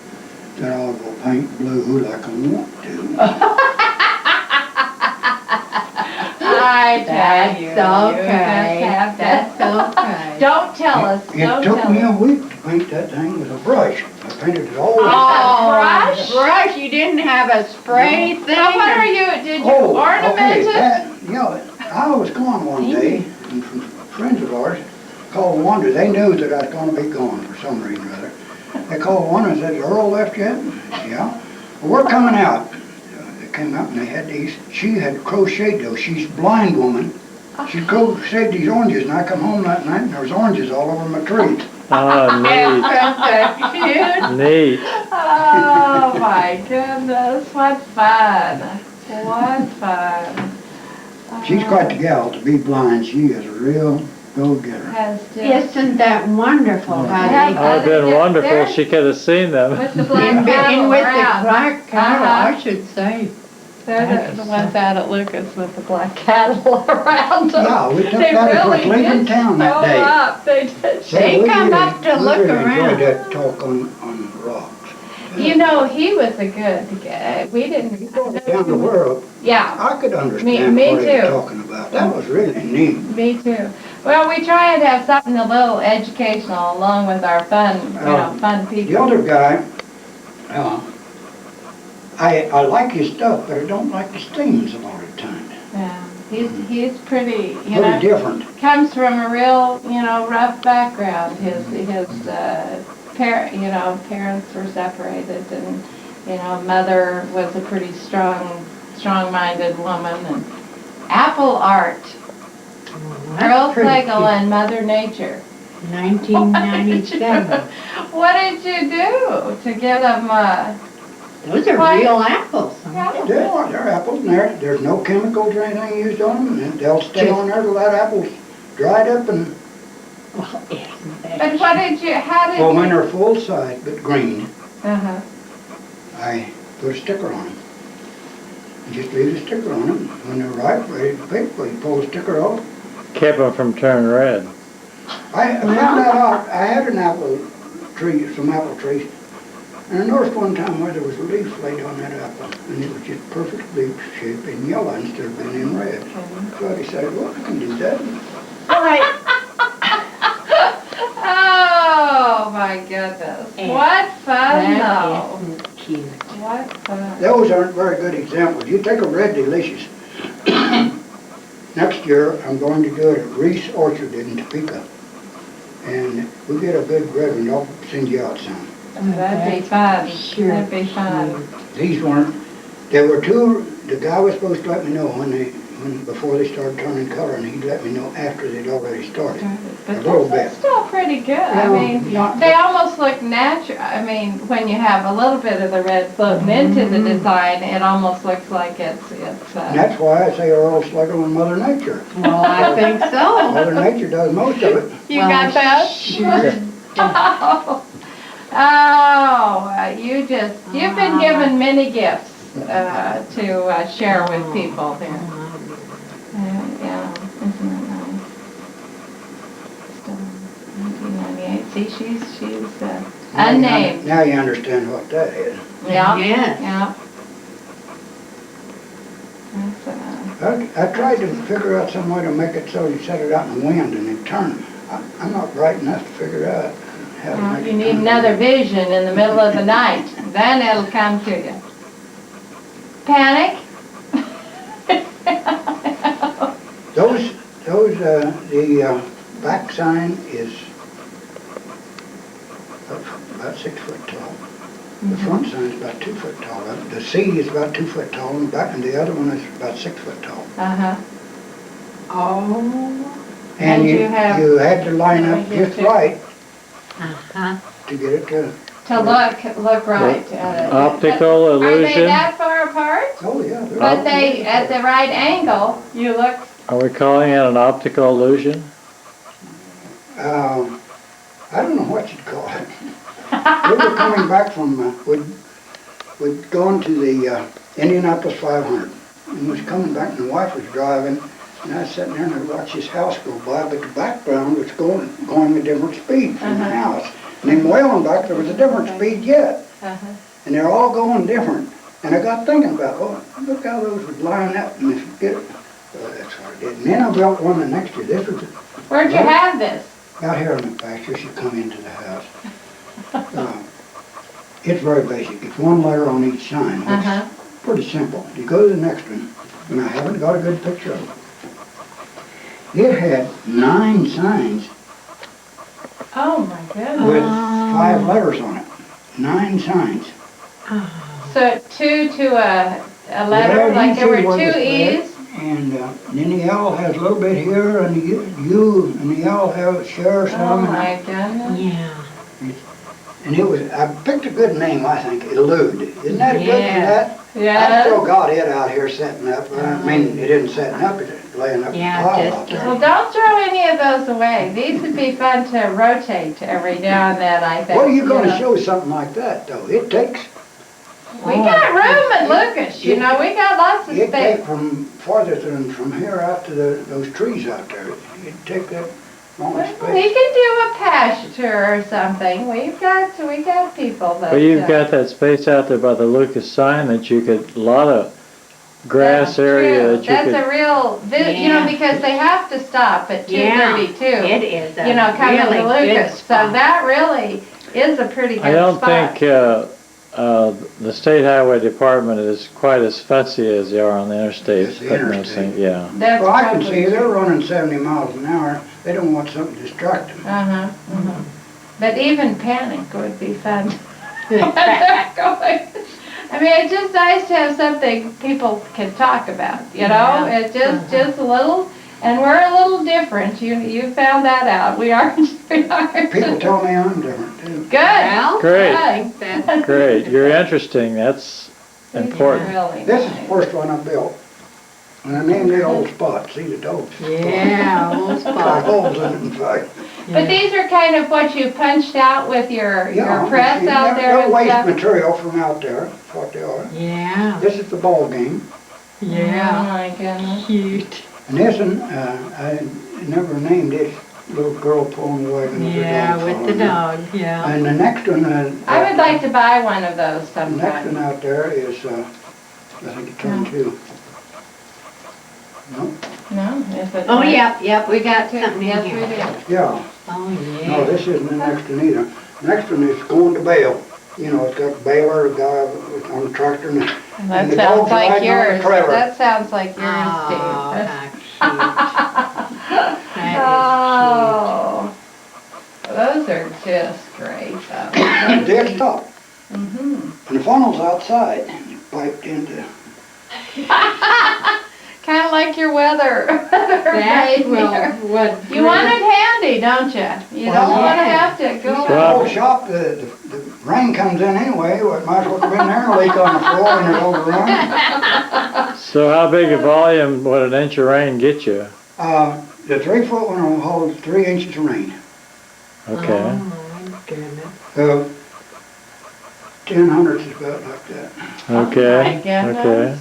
that I'll go paint blue like I want to. I tell you. That's you okay. just have to- That's okay. Don't tell us, It don't took tell me a us. week to paint that thing with a brush. I painted it all. Oh, brush? brush, you didn't have a spray thing? Now, what are you, did you ornament okay, it? I was gone one day, and some friends of ours called Wanda. They knew that I was going to be gone for some reason or other. They called Wanda and said, "Is Earl left yet?" Yeah. Well, we're coming out. They came out and they had these. She had crocheted those. She's a blind woman. She crocheted these oranges, and I come home that night and there was oranges all over my tree. Oh, neat. Cute. Neat. Oh, my goodness, what fun. What fun. She's quite the gal to be blind. She is a real go-getter. Has to. Isn't that wonderful, Yeah. honey? Oh, it'd been wonderful if she could have seen them. With the black And cattle with the around. black cattle, Uh-huh. I should say. They're the ones out at Lucas with the black cattle around them. Yeah, we took They that as really was leaving did town that show day. up. They did. They come up to we look really around. enjoyed that talk on the rocks. You know, he was a good guy. We didn't. Down the world, Yeah, I could understand Me what he was too. talking about. That was really neat. me too. Well, we try and have something a little educational along with our fun, fun The people. other guy, I like his stuff, but I don't like his themes a lot of times. Yeah, he's pretty, you Pretty know, different. comes from a real, rough background. His parents were separated, and mother was a pretty strong-minded woman. And apple art, Earl Slagle and Mother Nature. 1997. What did you do to get them? Those are Why- real apples. They're apples, and there's no chemicals or anything used on them, and they'll stay on there till that apple's dried up and, Well, isn't that But what did you? How did well, when you? they're full size but green, Uh-huh. I put a sticker on them. Just leave the sticker on them. When they're ripe, ready to pick, well, you pull the sticker off. Kept them from turning red. I found that out. I had an apple tree, some apple trees, and I noticed one time where there was a leaf laid on that apple, and it was just perfect leaf shape in yellow instead of being in red. So I decided, well, I can do that. Oh, my goodness. What fun, though. That is cute. What fun. Those aren't very good examples. You take a red delicious. Next year, I'm going to do it at Reese Orchard in Topeka. And if we get a good red one, I'll send you out some. That'd be fun. Sure. That'd be fun. These weren't, there were two, the guy was supposed to let me know before they started turning color, and he'd let me know after they'd already started. But A little that's bit. still pretty good. I mean, not- they almost look natural. I mean, when you have a little bit of the red floating into the design, it almost looks like it's. And that's why I say Earl Slagle and Mother Nature. Well, I think so. Mother Nature does most of it. You Well, got that? Sure. Oh, you've been given many gifts to share with people there. Yeah, isn't it nice? Still 1998. See, she's unnamed. Now you understand what that is. Yeah. Yes. Yeah. That's, I tried to figure out some way to make it so you set it out in the wind and it turned. I'm not bright enough to figure out how to make it you need turn. another vision in the middle of the night. Then it'll come to you. Panic? The back sign is about 6 foot tall. The front sign is about 2 foot tall. The C is about 2 foot tall, and the other one is about 6 foot tall. Uh-huh. Oh. And And you you have- had to line up Let me get just you- right Uh-huh. to get it to. To look right. Optical Are they illusion. that far apart? Oh yeah. But they, at the right angle, you look, Are we calling it an optical illusion? I don't know what you'd call it. We were coming back from, we'd gone to the Indianapolis 500, and was coming back, and the wife was driving, and I was sitting there and I watched this house go by, but the background was going a different speed from the house. And then way on back, there was a different speed yet, and they're all going different. And I got thinking about, oh, look how those would line up, and if you get it, well, that's what I did. And then I built one the next year. This was where'd you have this? out here in the factory. She come into the house. It's very basic. It's one letter on each sign. It's pretty simple. You go to the next one, and I haven't got a good picture of it. It had 9 signs Oh, my goodness. with 5 letters on it. 9 signs. So 2 to a letter, Well, like you there were see where 2 the E's? And then the L has a little bit here, and the U and the L have share Oh, some. my goodness. Yeah. And it was, I picked a good name, I think, Elude. Isn't that a good for that? I Yes. still got it out here setting up. I mean, it isn't setting up, it's laying up a Yeah, pile just- out there. Well, don't throw any of those away. These would be fun to rotate every now and then, I think. What are you gonna know. show something like that, though? It takes, We got room at Lucas, you know, we got lots of it'd take space. from farther than from here out to those trees out there. It'd take that long We space. can do a pasture or something. We got people that. Well, you've got that space out there by the Lucas sign that you could, a lot of grass That's area true. that you could. That's a real, you know, Yeah. because they have to stop at Yeah. 2:32. It is a You know, coming really to good Lucas. So spot. that really is a pretty good spot. I don't think the State Highway Department is quite as fussy as they are on the interstate. It's the putting those interstate. things- Yeah. That's Well, I can probably see they're true. running 70 miles an hour. They don't want something to distract them. But even panic would be fun. When they're going. I mean, it's just nice to have something people can talk about, you know? Yeah. It's just a little, and we're a little different. You found that out. We are. People tell me I'm different, too. Good. Well, Great. I think that's Great, you're interesting, that's important. Really This is the nice. first one I built. And I named it Old Spot. See the dogs? Yeah, old Got spot. holes in it, in fact. But these are kind of what you punched out with your Yeah, press see, out there they're and waste stuff? material from out there, that's what they are. Yeah, This is the ball game, Oh yeah, my goodness. cute. and this one, I never named this little girl pulling the wagon with her Yeah, dog with the following her. dog, yeah. And the next one, I would like to buy one of those the next one sometime. out there is, I think it turned two. No? No? Is it? Oh, yep, we got Two? something in Yes, we here. do. Yeah, Oh, no, yeah. this isn't the next one either. Next one is going to bale. You know, it's got the baler, a guy on the tractor, and That the sounds dog's like riding on the yours. trailer. That sounds like yours, Oh, Steve. how cute. That Oh, those are just great though. Dead top, Mhm. and the funnel's outside, piped into. Kind of like your weather. That right will, here. what. You want it handy, don't you? You Well, don't want to yeah. have to go. The Well- whole shop, the rain comes in anyway, well, it might as well come in there and leak on the floor and it overrun. So how big a volume would an inch of rain get you? The 3-foot one will hold 3 inches of rain. Okay. Oh, my goodness. 10 hundredths is about like that. Okay. Oh my goodness. Okay.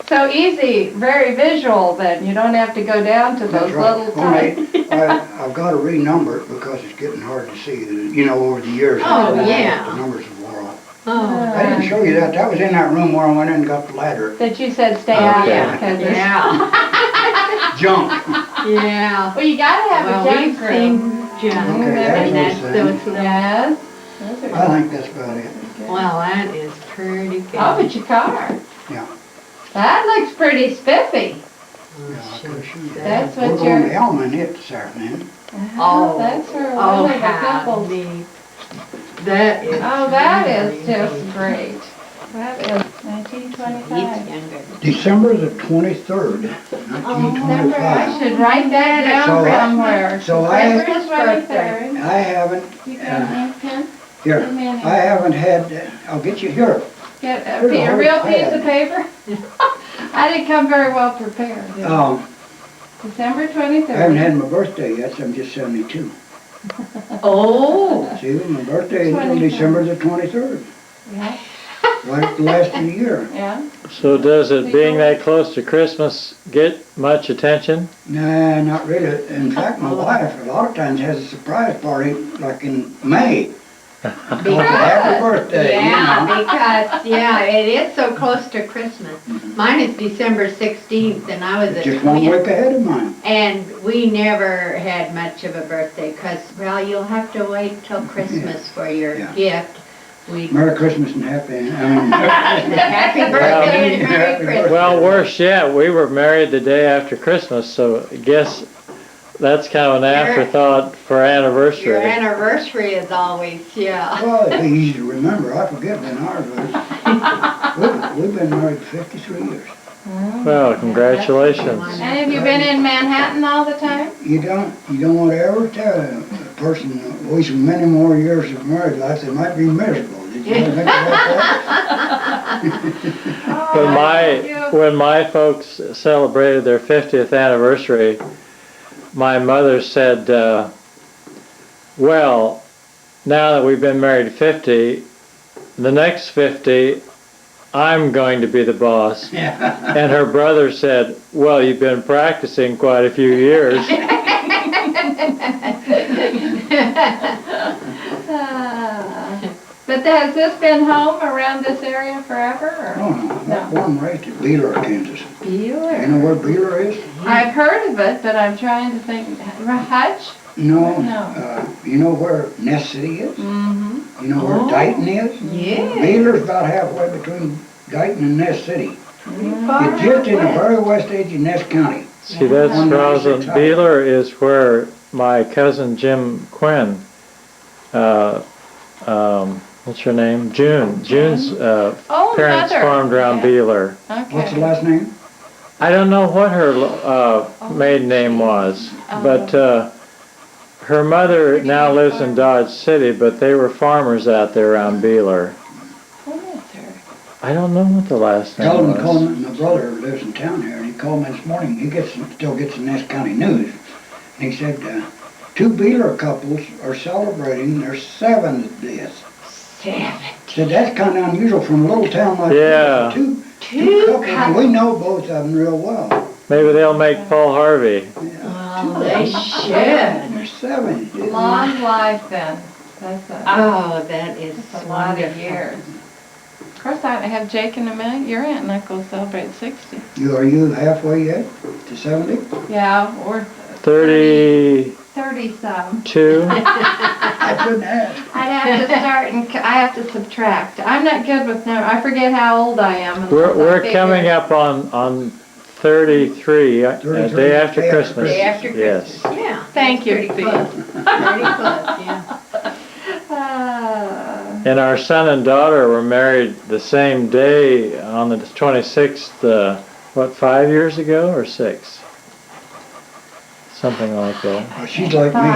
So easy, very visual then. You don't have to go down to That's those right. little Only, tiny. I've got to renumber it because it's getting hard to see, you know, over the years. Oh, yeah. The numbers have wore off. Oh, I didn't show you that. That was in that room where I went in and got the ladder. That you said stay out Okay. of because it's. yeah, Junk. yeah. Well, you gotta have Well, a we've junk room. seen junk, Okay, and that's that's what those I'm saying. little, Yes. Those are I think that's about it. good. well, that is pretty good. Oh, but your car. Yeah. That looks pretty spiffy. Yeah, I could've shown you. That's We're what going to you're. Elm and it this afternoon. Oh, That's for Oh, one of the how couples. neat. That is. Oh, that really is just neat. great. That is He's 1925. younger. December the 23rd, December, 1925. I should write that down So I- somewhere. so I- December 23rd. I haven't, You got an ink pen? here, Give me an ink. I haven't had, I'll get you here. Get Here's a a whole real piece pad. of paper? I didn't come very well prepared. did I? December I haven't 23rd. had my birthday yet, so I'm just 72. Oh, See, my birthday is on 23rd. December the 23rd, Yeah, right at the last of the year. yeah. So does it, being that close to Christmas, get much attention? Nah, not really. In fact, my wife a lot of times has a surprise party, like in May. Happy birthday, you yeah, know. because, yeah, it is so close to Christmas. Mine is December 16th, and I was at Just 1 week 20th. ahead of mine. And we never had much of a birthday, because, well, you'll have to wait till Christmas for your Yeah. gift. We, Merry Christmas and happy, happy birthday and Merry Happy Christmas. Well, worse yet, we were married the day after Christmas, so I guess that's kind of an afterthought for Your anniversary. anniversary is always, yeah. Well, it'd be easy to remember. I forget when ours was. We've been married 53 years. Well, congratulations. And have you been in Manhattan all the time? You don't want to ever tell a person wasting many more years of married life, they might be miserable. Did you ever think about that? When my folks celebrated their 50th anniversary, my mother said, well, now that we've been married 50, the next 50, I'm going to be the boss. Yeah. And her brother said, well, you've been practicing quite a few years. But has this been home around this area forever, or? Oh, no, I'm born and raised in Beeler, Kansas. You Beeler. know where Beeler is? I've heard of it, but I'm trying to think. Hutch? No. No. You know where Ness City is? Mm-hmm. You know where Oh. Dighton is? Yeah. Beeler's about halfway between Dighton and Ness City. Far It's just in the west. very west edge of Ness County. See, that's Roslyn. Beeler is where my cousin Jim Quinn, what's her name? June's Oh, parents mother. farmed around Okay. Beeler. What's the Okay. last name? I don't know what her maiden name was, but her mother now lives in Dodge City, but they were farmers out there around Beeler. What is her? I don't know what the last name Calvin was. Coleman, my brother lives in town here, and he called me this morning. He still gets the Ness County News. And he said, two Beeler couples are celebrating their 7th death. 7. So that's kind of unusual from a little town like Yeah. this. Two couples, and we know both of them real well. Maybe they'll make Paul Harvey. Yeah. Well, they should. Their 7th death. Long life then. That's a, Oh, that is that's a lot of wonderful. years. Of course, I have Jake in a minute. Your aunt and uncle celebrate 60. Are you halfway yet to 70? Yeah, or 32. 30-some. I couldn't ask. I'd have to start and I have to subtract. I'm not good with numbers. I forget how old I am. unless I We're figure. coming up on 33, 33, day after day after Christmas. Day after Yes. Christmas. Yeah. Thank you, Pretty Steve. close. Pretty close, yeah. And our son and daughter were married the same day on the 26th, 5 years ago or 6? Something like that. Well, she's like me.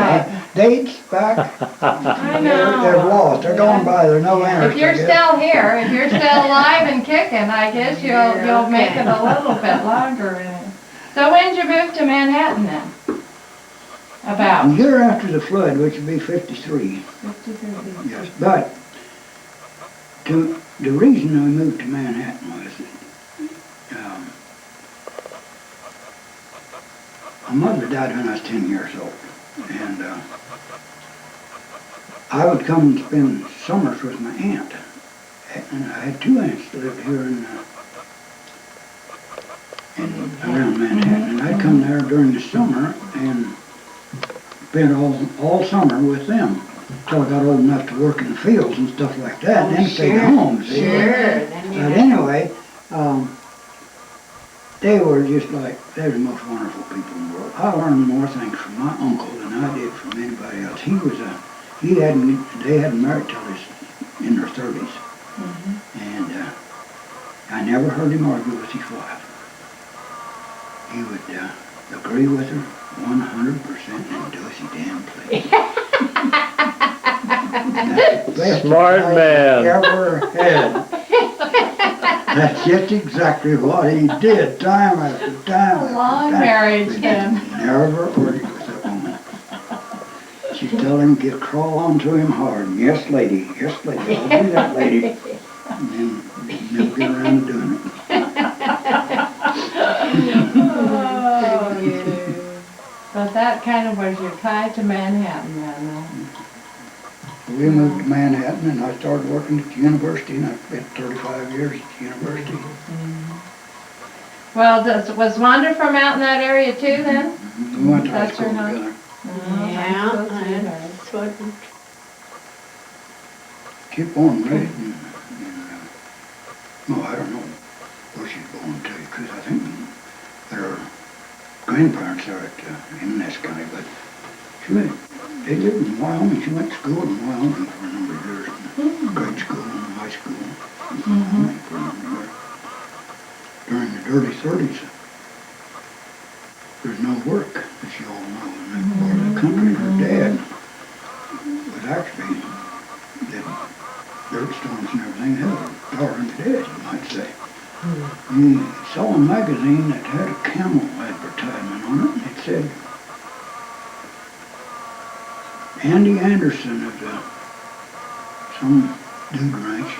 Dates back, I they're know. lost. They're gone by. They're no interest. If you're I guess. still here, if you're still alive and kicking, I guess you'll make it a little bit longer. So when did you move to Manhattan then? A About? year after the flood, which would be 53. 53. Yes, but the reason I moved to Manhattan was that my mother died when I was 10 years old, and I would come and spend summers with my aunt, and I had two aunts that lived here in around Manhattan, and I'd come there during the summer and spend all summer with them until I got old enough to work in the fields and stuff like that, and then stay home. See? Sure. But anyway, they were just like, they were the most wonderful people in the world. I learned more things from my uncle than I did from anybody else. They hadn't married till he was in their 30s. And I never heard him argue with his wife. He would agree with her 100% and do as he damn pleased. That's the best Smart advice man. I ever had. That's just exactly what he did, time after time after Long time. marriage But he then. never argued with that woman. She'd tell him, crawl onto him hard. Yes, lady. Yes, lady. I'll do that, lady. And then never get around to doing it. But that kind of was your tie to Manhattan then. We moved to Manhattan and I started working at the university, and I spent 35 years at the university. Well, was Wanda from out in that area too then? We went to high That's school her house. together. Yeah, that's what. Keep on right, well, I don't know where she's going to, because I think her grandparents are at Inverness County, but they lived in Wyoming. She went to school in Wyoming for a number of years, grade school and high school in Wyoming for a number of years. During the early 30s, there's no work, as you all know, in that part of the country. Her dad was actually did dirt storms and everything, had a darn dead, you might say. He saw a magazine that had a camel advertisement on it, and it said, Andy Anderson at some dude ranch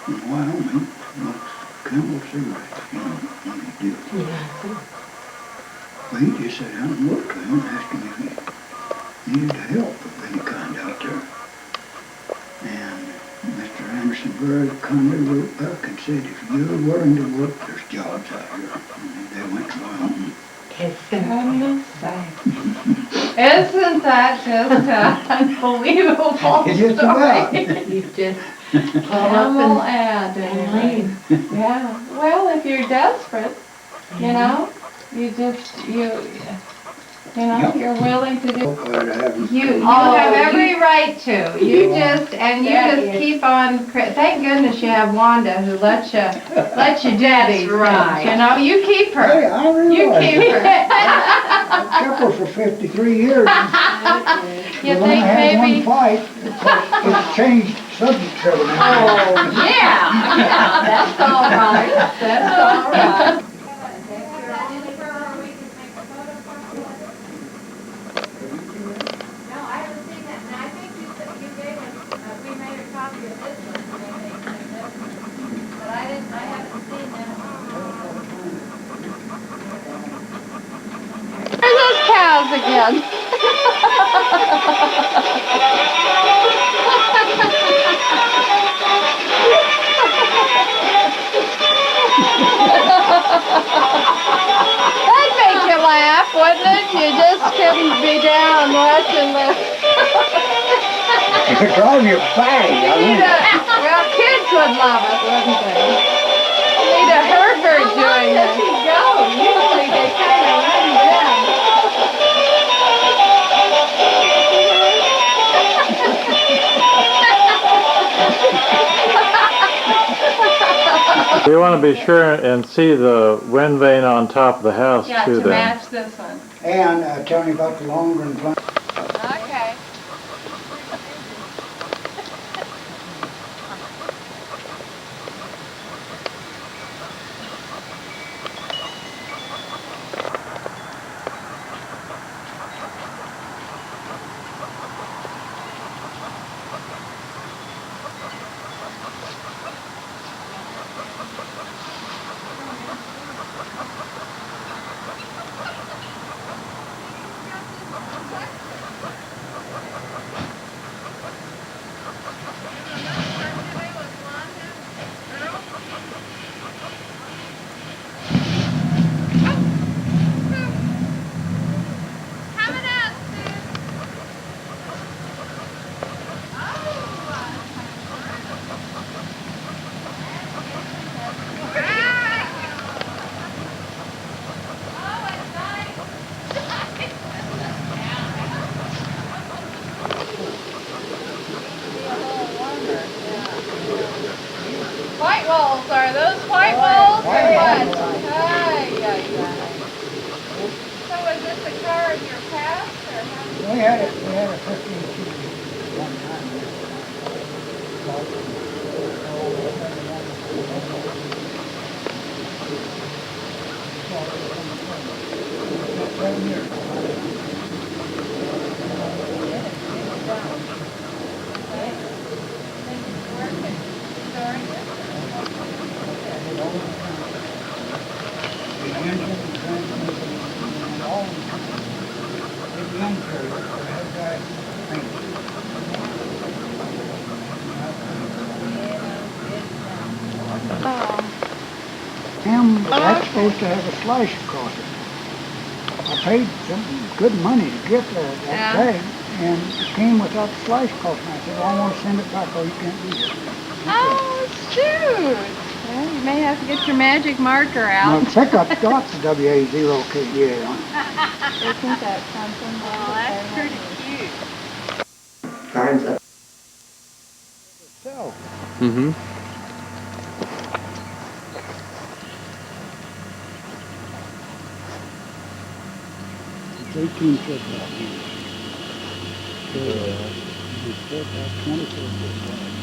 in Wyoming smokes camel cigarettes, you know, when he did. Well, he just sat down and looked at him and asked him if he needed help of any kind out there. And Mr. Anderson very kindly wrote back and said, if you're willing to work, there's jobs out here. And they went to Wyoming. Isn't that just an unbelievable It's just about. story? You just Camel ad, and anyway. Yeah, well, if you're desperate, you know, you Yep. you're willing to do. You Oh, have you- every right to. You just keep on, thank goodness you have Wanda who lets you do these things, right. you know, you keep Hey, her. I realize You keep that. her. I kept her for 53 years. You We only think had maybe, one fight. It's changed subjects every now and then. Oh, yeah, that's all right, that's all right. That'd make you laugh, wouldn't it? You just couldn't be down watching the... You're driving your bag. You need well, kids would love it, wouldn't they? You need a Hereford doing this. How long does he go? Usually they kind of run down. You want to be sure and see the wind vane on top of the house Yeah, too to then. match this one. And tell me about the longer and blunt. Okay. White walls, are those white walls or what? Ay, ay, ay. So was this a car of your past or how? We had a 15 feet one time. That's supposed to have a slash across it. I paid some good money to get that day, and it came without the slash across it. I said, well, I want to send it back, or you can't do it. Oh, shoot. Well, you may have to get your magic marker out. My pickup's got the WA0KDA on it. Isn't that something? Well, that's pretty cute. Time's up. So, Mm-hmm. it's 18 foot back here. So, it's foot back, 24 foot back.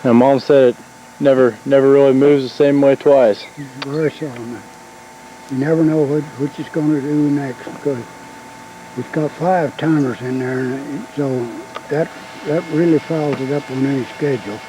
And Mom said it never really moves the same way twice. It's very seldom. You never know which it's going to do next, because it's got 5 timers in there, and so that really fouls it up on any schedule.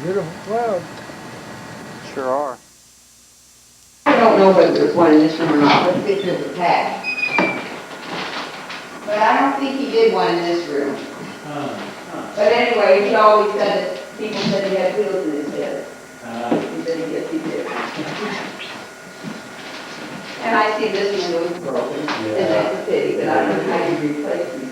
Beautiful cloud. Sure are. I don't know whether there's one in this room or not, let's get through the pack. But I don't think he did one in this room. But anyway, he always said that people said he had wheels in his head. He said, yes, he did. And I see this window is broken, and that's a pity, but I don't know how you replace it.